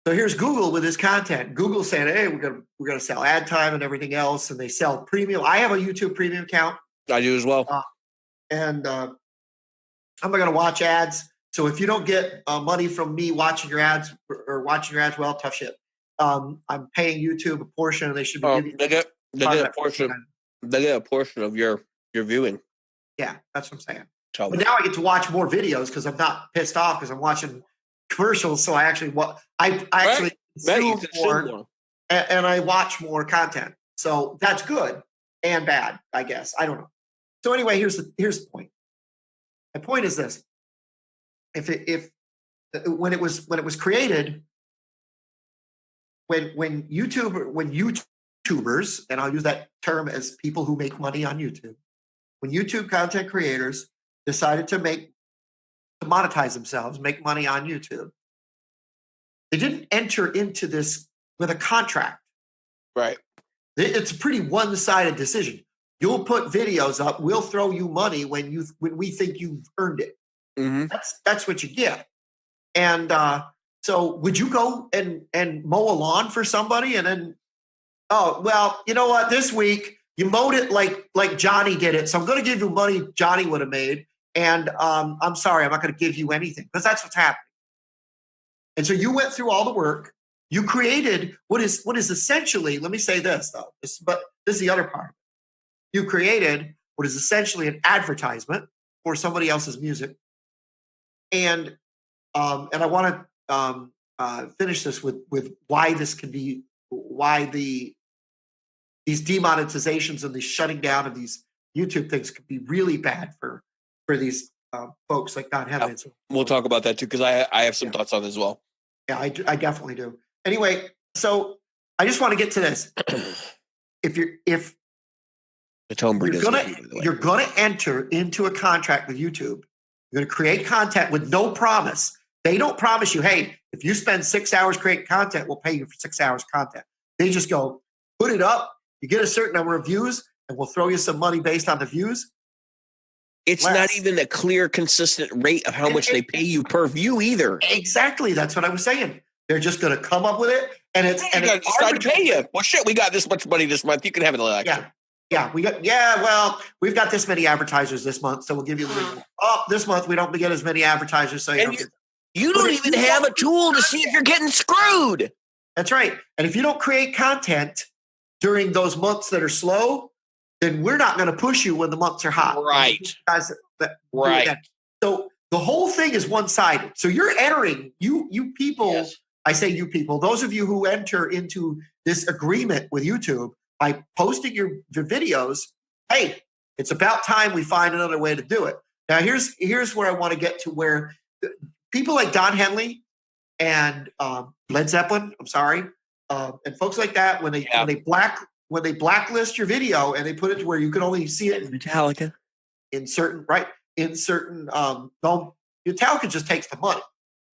So here's Google with this content. Google saying, hey, we're gonna sell ad time and everything else, and they sell premium. I have a YouTube premium account. I do as well. And I'm not going to watch ads. So if you don't get money from me watching your ads, well, tough shit. I'm paying YouTube a portion, and they should be giving they get a portion. They get a portion of your viewing. Yeah, that's what I'm saying. But now I get to watch more videos because I'm not pissed off because I'm watching commercials. So I actually consume more, and I watch more content. So that's good and bad, I guess. I don't know. So anyway, here's the point. My point is this: when it was created, when YouTube YouTubers, and I'll use that term as people who make money on YouTube, when YouTube content creators decided to monetize themselves, make money on YouTube, they didn't enter into this with a contract. Right. It's a pretty one-sided decision. You'll put videos up. We'll throw you money when we think you've earned it. Mm-hmm. That's what you get. And so, would you go and mow a lawn for somebody, and then, oh well, you know what? This week you mowed it like Johnny did it, so I'm going to give you money Johnny would have made, and I'm sorry, I'm not going to give you anything, because that's what's happening. And so you went through all the work. You created what is essentially, let me say this though, but this is the other part. You created what is essentially an advertisement for somebody else's music. And I want to finish this with why this can be, why these demonetizations and the shutting down of these YouTube things could be really bad for these folks like Don Henley. Yeah, we'll talk about that too, because I have some thoughts on it as well. Yeah, I definitely do. Anyway, so I just want to get to this. If the tone breed you're gonna enter into a contract with YouTube, you're gonna create content with no promise. They don't promise you, hey, if you spend 6 hours creating content, we'll pay you for 6 hours content. They just go, put it up, you get a certain number of views, and we'll throw you some money based on the views. It's not even a clear, consistent rate of how much they pay you per view either. Exactly. That's what I was saying. They're just going to come up with it, and it's decide to pay you. Well, shit, we got this much money this month. You can have it extra. Yeah, well, we've got this many advertisers this month, so we'll give you. This month we don't get as many advertisers, so you don't even have a tool to see if you're getting screwed. That's right. And if you don't create content during those months that are slow, then we're not going to push you when the months are hot. Right. Guys right. So the whole thing is one-sided. So you're entering, you people, yes. I say you people, those of you who enter into this agreement with YouTube by posting your videos, hey, it's about time we find another way to do it. Now, here's where I want to get to, where people like Don Henley and Led Zeppelin, and folks like that, when they blacklist your video and they put it to where you can only see it Metallica Metallica just takes the money.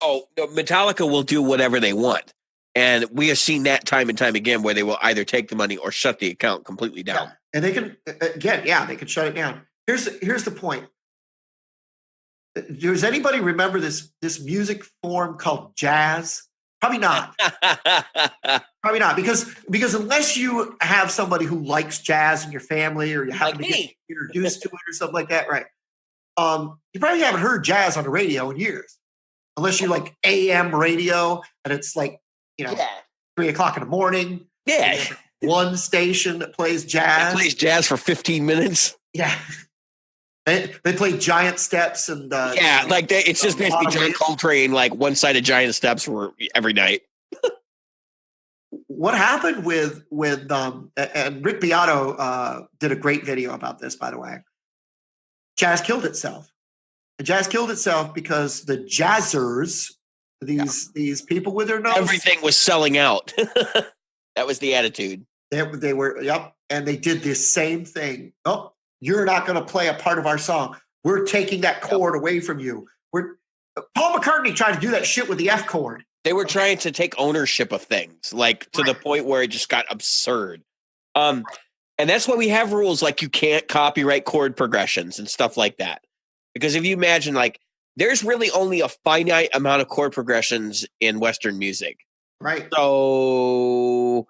Oh, no, Metallica will do whatever they want, and we have seen that time and time again where they will either take the money or shut the account completely down. Yeah. And they can they can shut it down. Here's the point. Does anybody remember this music form called jazz? Probably not. Probably not, because unless you have somebody who likes jazz in your family, or you happen to get introduced to it or something like that, right? You probably haven't heard jazz on the radio in years, unless you like AM radio and it's like 3 o'clock in the morning. Yeah, one station that plays jazz. It plays jazz for 15 minutes. Yeah. They play Giant Steps and it's just basically John Coltrane, like one side of Giant Steps every night. What happened with and Rick Beato did a great video about this, by the way. Jazz killed itself. And jazz killed itself because the jazzers, these people with their nose, everything was selling out. That was the attitude. They were, and they did this same thing. Oh, you're not going to play a part of our song. We're taking that chord away from you. Paul McCartney tried to do that shit with the F chord. They were trying to take ownership of things, to the point where it just got absurd. And that's why we have rules like you can't copyright chord progressions and stuff like that. Because if you imagine, there's really only a finite amount of chord progressions in Western music. Right. So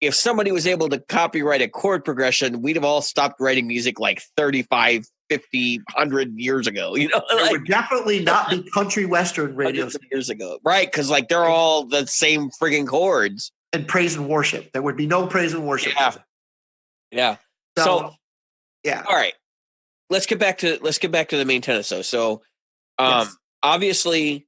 if somebody was able to copyright a chord progression, we'd have all stopped writing music 35, 50, 100 years ago. It would definitely not be country Western radio years ago. Right, because they're all the same friggin' chords. And praise and worship. There would be no praise and worship. Yeah. So yeah. All right. Let's get back to the main tennis though. So obviously,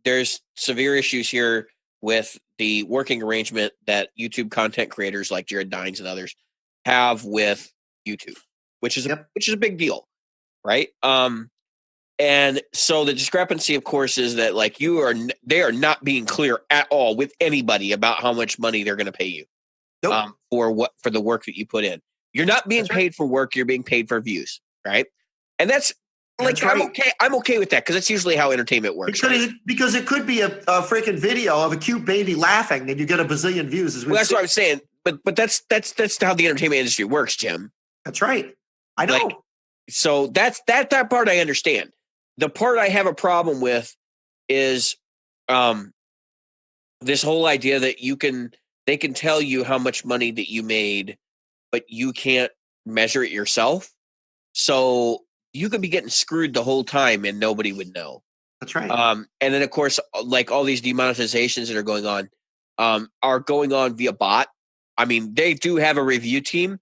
there's severe issues here with the working arrangement that YouTube content creators like Jared Dines and others have with YouTube, which is a big deal, right? And so the discrepancy, of course, is that they are not being clear at all with anybody about how much money they're going to pay you. Nope. For the work that you put in. You're not being paid for work. You're being paid for views, right? And that's right. I'm okay with that because that's usually how entertainment works. Because it could be a freaking video of a cute baby laughing and you get a bazillion views. That's what I'm saying. But that's how the entertainment industry works, Jim. That's right. I know. So that part I understand. The part I have a problem with is this whole idea that they can tell you how much money that you made, but you can't measure it yourself. So you could be getting screwed the whole time and nobody would know. That's right. And then of course, like all these demonetizations that are going on via bot. I mean, they do have a review team,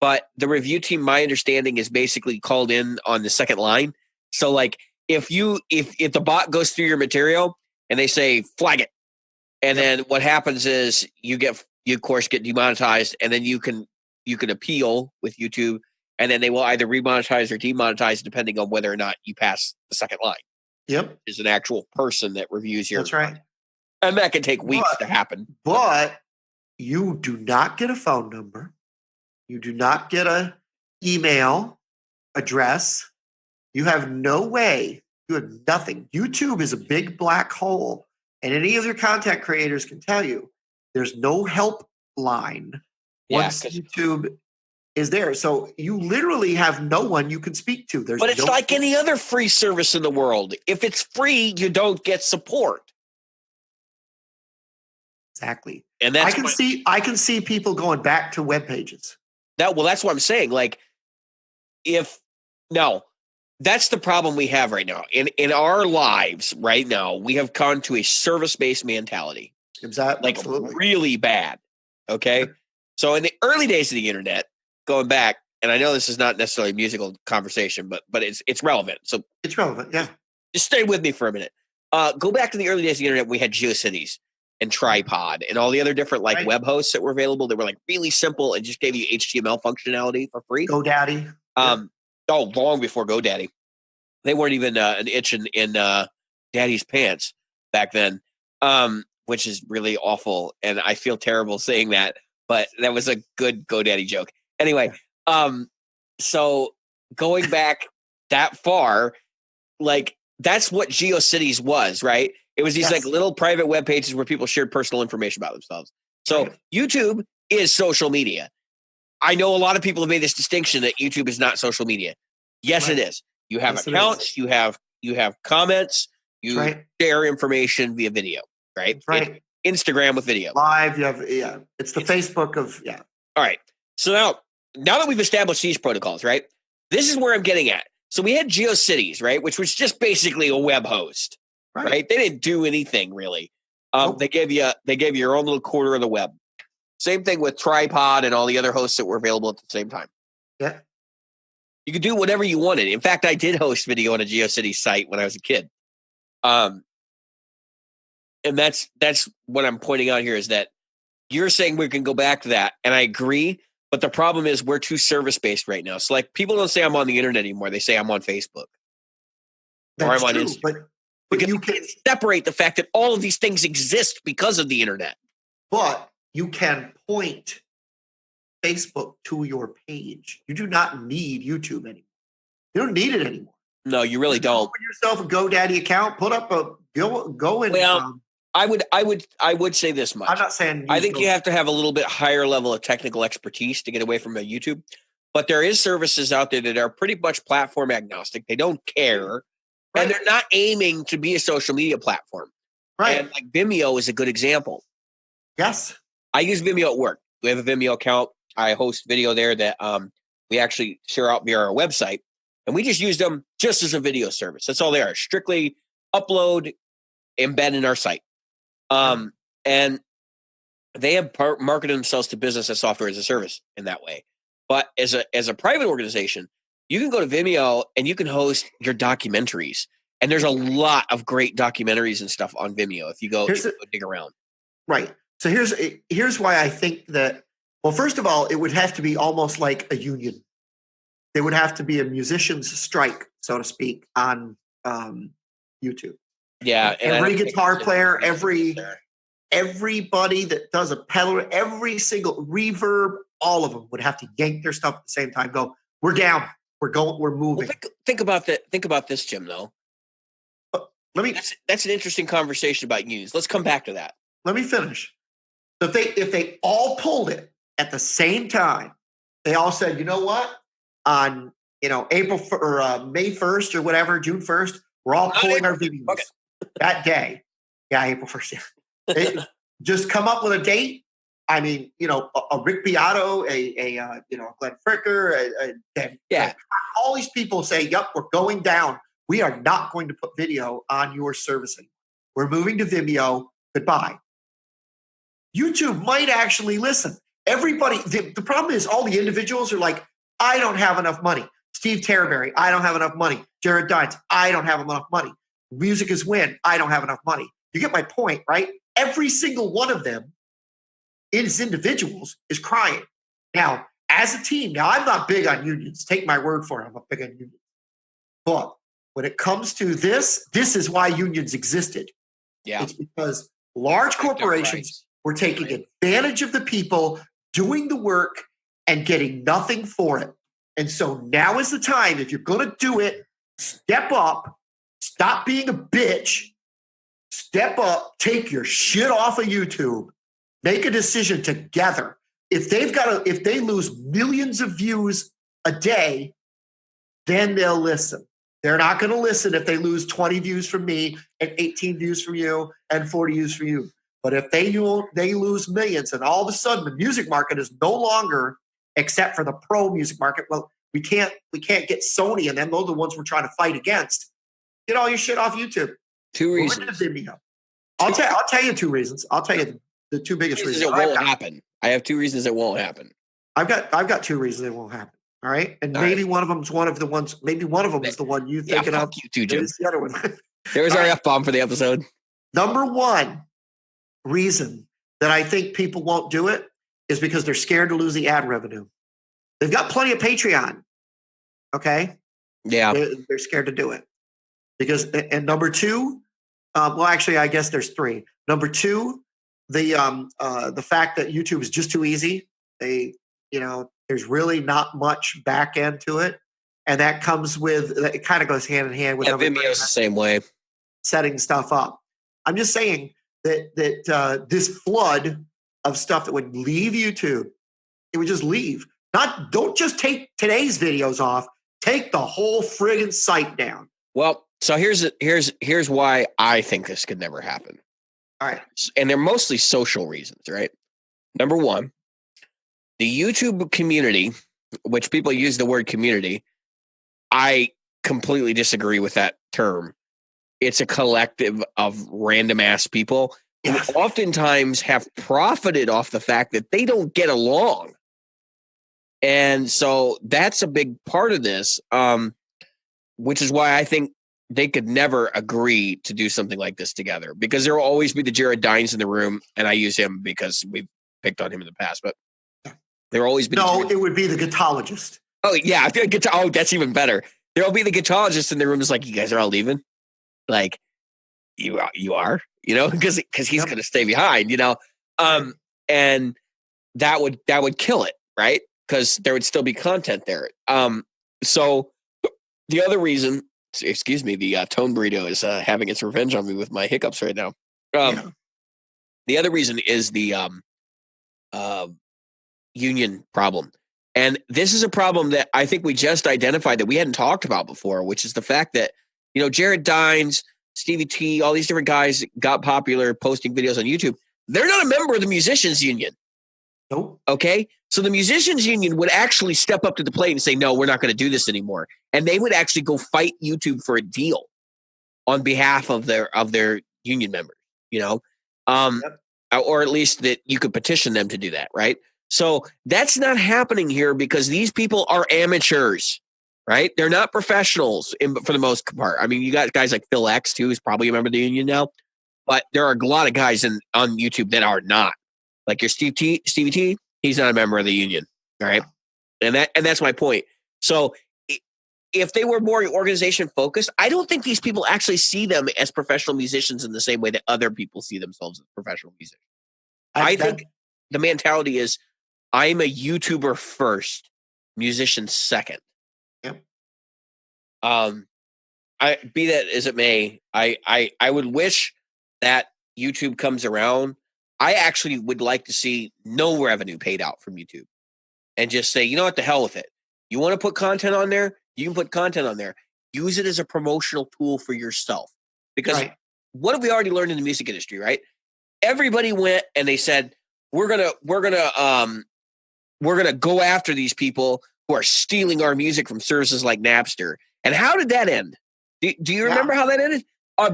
but the review team, my understanding, is basically called in on the second line. So like if the bot goes through your material and they say flag it, and then what happens is you of course get demonetized, and then you can appeal with YouTube, and then they will either remonetize or demonetize depending on whether or not you pass the second line. Yep. Is an actual person that reviews your. That's right. And that can take weeks to happen. But you do not get a phone number. You do not get a email address. You have no way. You have nothing. YouTube is a big black hole. And any of your content creators can tell you there's no help line once YouTube is there. So you literally have no one you can speak to. But it's like any other free service in the world. If it's free, you don't get support. Exactly. And I can see people going back to web pages. That's what I'm saying. Like that's the problem we have right now. In our lives right now, we have gone to a service-based mentality. Exactly. Like really bad. Okay. So in the early days of the internet, going back, and I know this is not necessarily a musical conversation, but it's relevant. So it's relevant, yeah. Just stay with me for a minute. Go back to the early days of the internet. We had GeoCities and Tripod and all the other different web hosts that were available that were like really simple and just gave you HTML functionality for free. GoDaddy. Long before GoDaddy. They weren't even an itch in Daddy's pants back then, which is really awful. And I feel terrible saying that, but that was a good GoDaddy joke. Anyway, so going back that far, like that's what GeoCities was, right? It was these like little private web pages where people shared personal information about themselves. So YouTube is social media. I know a lot of people have made this distinction that YouTube is not social media. Yes, it is. You have accounts, you have comments, you share information via video, right? Right. Instagram with video. Live, you have it's the Facebook of All right. So now that we've established these protocols, right? This is where I'm getting at. So we had GeoCities, right, which was just basically a web host. Right? They didn't do anything really. Nope. They gave you your own little quarter of the web. Same thing with Tripod and all the other hosts that were available at the same time. Yeah. You could do whatever you wanted. In fact, I did host video on a GeoCities site when I was a kid. And that's what I'm pointing out here is that you're saying we can go back to that, and I agree. But the problem is we're too service-based right now. So like people don't say I'm on the internet anymore. They say I'm on Facebook. That's or I'm on Instagram. Because you can separate the fact that all of these things exist because of the internet. But you can point Facebook to your page. You do not need YouTube anymore. You don't need it anymore. No, you really don't. Open yourself a GoDaddy account. Put up go and. Well, I would say this much. I'm not saying. I think you have to have a little bit higher level of technical expertise to get away from a YouTube. But there is services out there that are pretty much platform agnostic. They don't care. Right. And they're not aiming to be a social media platform. Right. And like Vimeo is a good example. Yes. I use Vimeo at work. We have a Vimeo account. I host video there that we actually share out via our website. And we just use them just as a video service. That's all they are. Strictly upload, embed in our site. And they have marketed themselves to business as software as a service in that way. But as a private organization, you can go to Vimeo and you can host your documentaries. And there's a lot of great documentaries and stuff on Vimeo if you go dig around. Right. So here's why I think that, well, first of all, it would have to be almost like a union. There would have to be a musician's strike, so to speak, on YouTube. Yeah. And every guitar player, everybody that does a pedal, every single reverb, all of them would have to yank their stuff at the same time. Go, we're down. We're moving. Well, think about that. Think about this, Jim, though. That's an interesting conversation about unions. Let's come back to that. Let me finish. So if they all pulled it at the same time, they all said, you know what? On April or May 1st or whatever, June 1st, we're all pulling our videos that day. Yeah, April 1st. They just come up with a date. I mean, a Rick Beato, a Glenn Fricker, all these people say, yep, we're going down. We are not going to put video on your servicing. We're moving to Vimeo. Goodbye. YouTube might actually listen. Everybody, the problem is all the individuals are like, I don't have enough money. Steve Terberry, I don't have enough money. Jared Dines, I don't have enough money. Music is Win, I don't have enough money. You get my point, right? Every single one of them, as individuals, is crying. Now, as a team, I'm not big on unions. Take my word for it, I'm not big on unions. But when it comes to this is why unions existed. Yeah. It's because large corporations were taking advantage of the people doing the work and getting nothing for it. And so now is the time, if you're going to do it, step up, stop being a bitch, step up, take your shit off of YouTube, make a decision together. If they lose millions of views a day, then they'll listen. They're not going to listen if they lose 20 views from me and 18 views from you and 40 views from you. But if they lose millions and all of a sudden the music market is no longer, except for the pro music market, well, we can't get Sony and them. Those are the ones we're trying to fight against. Get all your shit off YouTube. 2 reasons. I'll tell you 2 reasons. I'll tell you the 2 biggest reasons. It won't happen. I have 2 reasons it won't happen. I've got 2 reasons it won't happen. All right. And maybe one of them is one of the ones, maybe one of them is the one you thinking of. You too, Jim. It's the other one. There was our F-bomb for the episode. Number 1 reason that I think people won't do it is because they're scared to lose the ad revenue. They've got plenty of Patreon. Okay. Yeah. They're scared to do it and number 2, well, actually, I guess there's 3. Number 2, the fact that YouTube is just too easy. There's really not much back end to it. And that comes with, it kind of goes hand in hand with Vimeo's the same way. Setting stuff up. I'm just saying that this flood of stuff that would leave YouTube, it would just leave. Don't just take today's videos off. Take the whole friggin' site down. Well, so here's why I think this could never happen. All right. And they're mostly social reasons, right? Number 1, the YouTube community, which people use the word community, I completely disagree with that term. It's a collective of random ass people who oftentimes have profited off the fact that they don't get along. And so that's a big part of this, which is why I think they could never agree to do something like this together, because there will always be the Jared Dines in the room, and I use him because we've picked on him in the past, but there will always be. No, it would be the guitarologist. Oh, yeah. Oh, that's even better. There will be the guitarologist in the room. It's like, you guys are all leaving. Like, you are, because he's going to stay behind, and that would kill it, right? Because there would still be content there. So the other reason, excuse me, the Tone Burrito is having its revenge on me with my hiccups right now. The other reason is the union problem. And this is a problem that I think we just identified that we hadn't talked about before, which is the fact that, Jared Dines, Stevie T, all these different guys got popular posting videos on YouTube. They're not a member of the musicians union. Nope. Okay. So the musicians union would actually step up to the plate and say, no, we're not going to do this anymore. And they would actually go fight YouTube for a deal on behalf of their union members, or at least that you could petition them to do that. Right. So that's not happening here because these people are amateurs, right? They're not professionals for the most part. I mean, you got guys like Phil X too, who's probably a member of the union now, but there are a lot of guys on YouTube that are not. Like your Stevie T, he's not a member of the union. All right. And that's my point. So if they were more organization focused, I don't think these people actually see them as professional musicians in the same way that other people see themselves as professional musicians. I think the mentality is, I'm a YouTuber first, musician second. Yep. Be that as it may, I would wish that YouTube comes around. I actually would like to see no revenue paid out from YouTube and just say, you know what, the hell with it. You want to put content on there? You can put content on there. Use it as a promotional tool for yourself. Because what have we already learned in the music industry, right? Everybody went and they said, we're gonna go after these people who are stealing our music from services like Napster. And how did that end? Do you remember how that ended?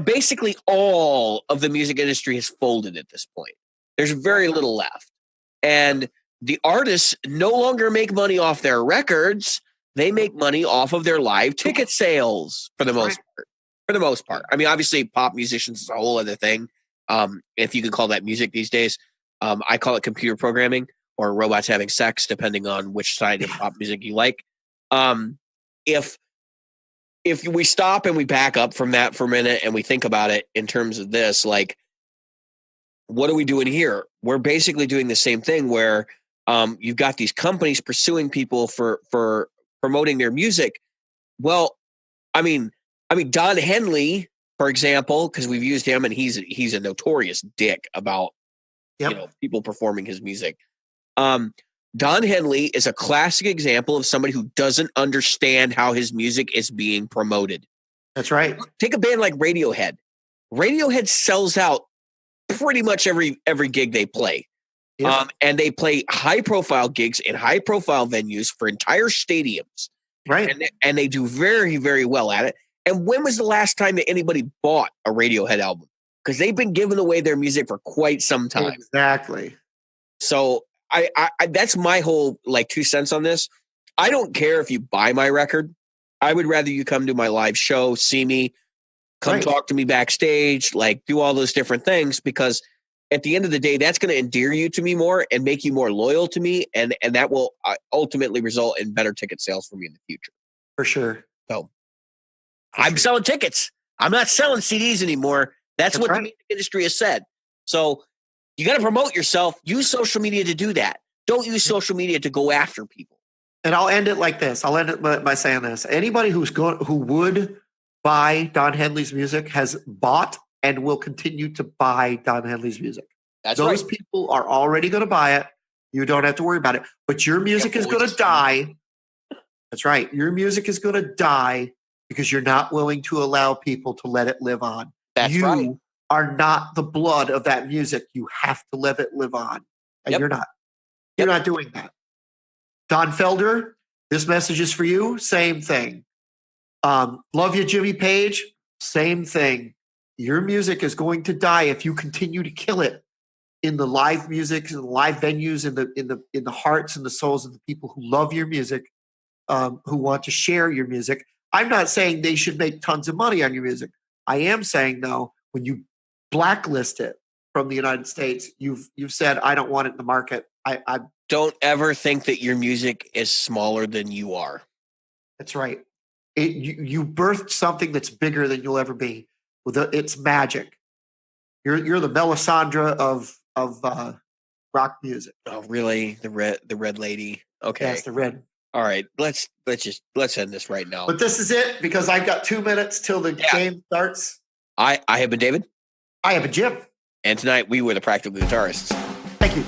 Basically, all of the music industry has folded at this point. There's very little left. And the artists no longer make money off their records. They make money off of their live ticket sales for the most part. For the most part. I mean, obviously, pop musicians is a whole other thing. If you can call that music these days. I call it computer programming or robots having sex, depending on which side of pop music you like. If we stop and we back up from that for a minute and we think about it in terms of this, like, what are we doing here? We're basically doing the same thing where you've got these companies pursuing people for promoting their music. Well, I mean, Don Henley, for example, because we've used him and he's a notorious dick about people performing his music. Don Henley is a classic example of somebody who doesn't understand how his music is being promoted. That's right. Take a band like Radiohead. Radiohead sells out pretty much every gig they play. Yep. And they play high-profile gigs in high-profile venues for entire stadiums. Right. And they do very, very well at it. And when was the last time that anybody bought a Radiohead album? Because they've been giving away their music for quite some time. Exactly. So I that's my whole 2 cents on this. I don't care if you buy my record. I would rather you come to my live show, see me, come talk to me backstage, do all those different things, because at the end of the day, that's going to endear you to me more and make you more loyal to me. And that will ultimately result in better ticket sales for me in the future. For sure. So I'm selling tickets. I'm not selling CDs anymore. That's what the music industry has said. So you got to promote yourself. Use social media to do that. Don't use social media to go after people. And I'll end it like this. I'll end it by saying this. Anybody who would buy Don Henley's music has bought and will continue to buy Don Henley's music. Those people are already going to buy it. You don't have to worry about it. But your music is going to die. That's right. Your music is going to die because you're not willing to allow people to let it live on. You are not the blood of that music. You have to let it live on. And you're not. You're not doing that. Don Felder, this message is for you. Same thing. Love you, Jimmy Page. Same thing. Your music is going to die if you continue to kill it in the live music, in the live venues, in the hearts and the souls of the people who love your music, who want to share your music. I'm not saying they should make tons of money on your music. I am saying, though, when you blacklist it from the United States, you've said, I don't want it in the market. I don't ever think that your music is smaller than you are. That's right. You birthed something that's bigger than you'll ever be. It's magic. You're the Melisandre of rock music. Oh, really? The red lady. Okay. Yes, the red. All right. Let's end this right now. But this is it, because I've got 2 minutes till the game starts. I have been David. I have been Jim. And tonight we were the Practical Guitarists. Thank you.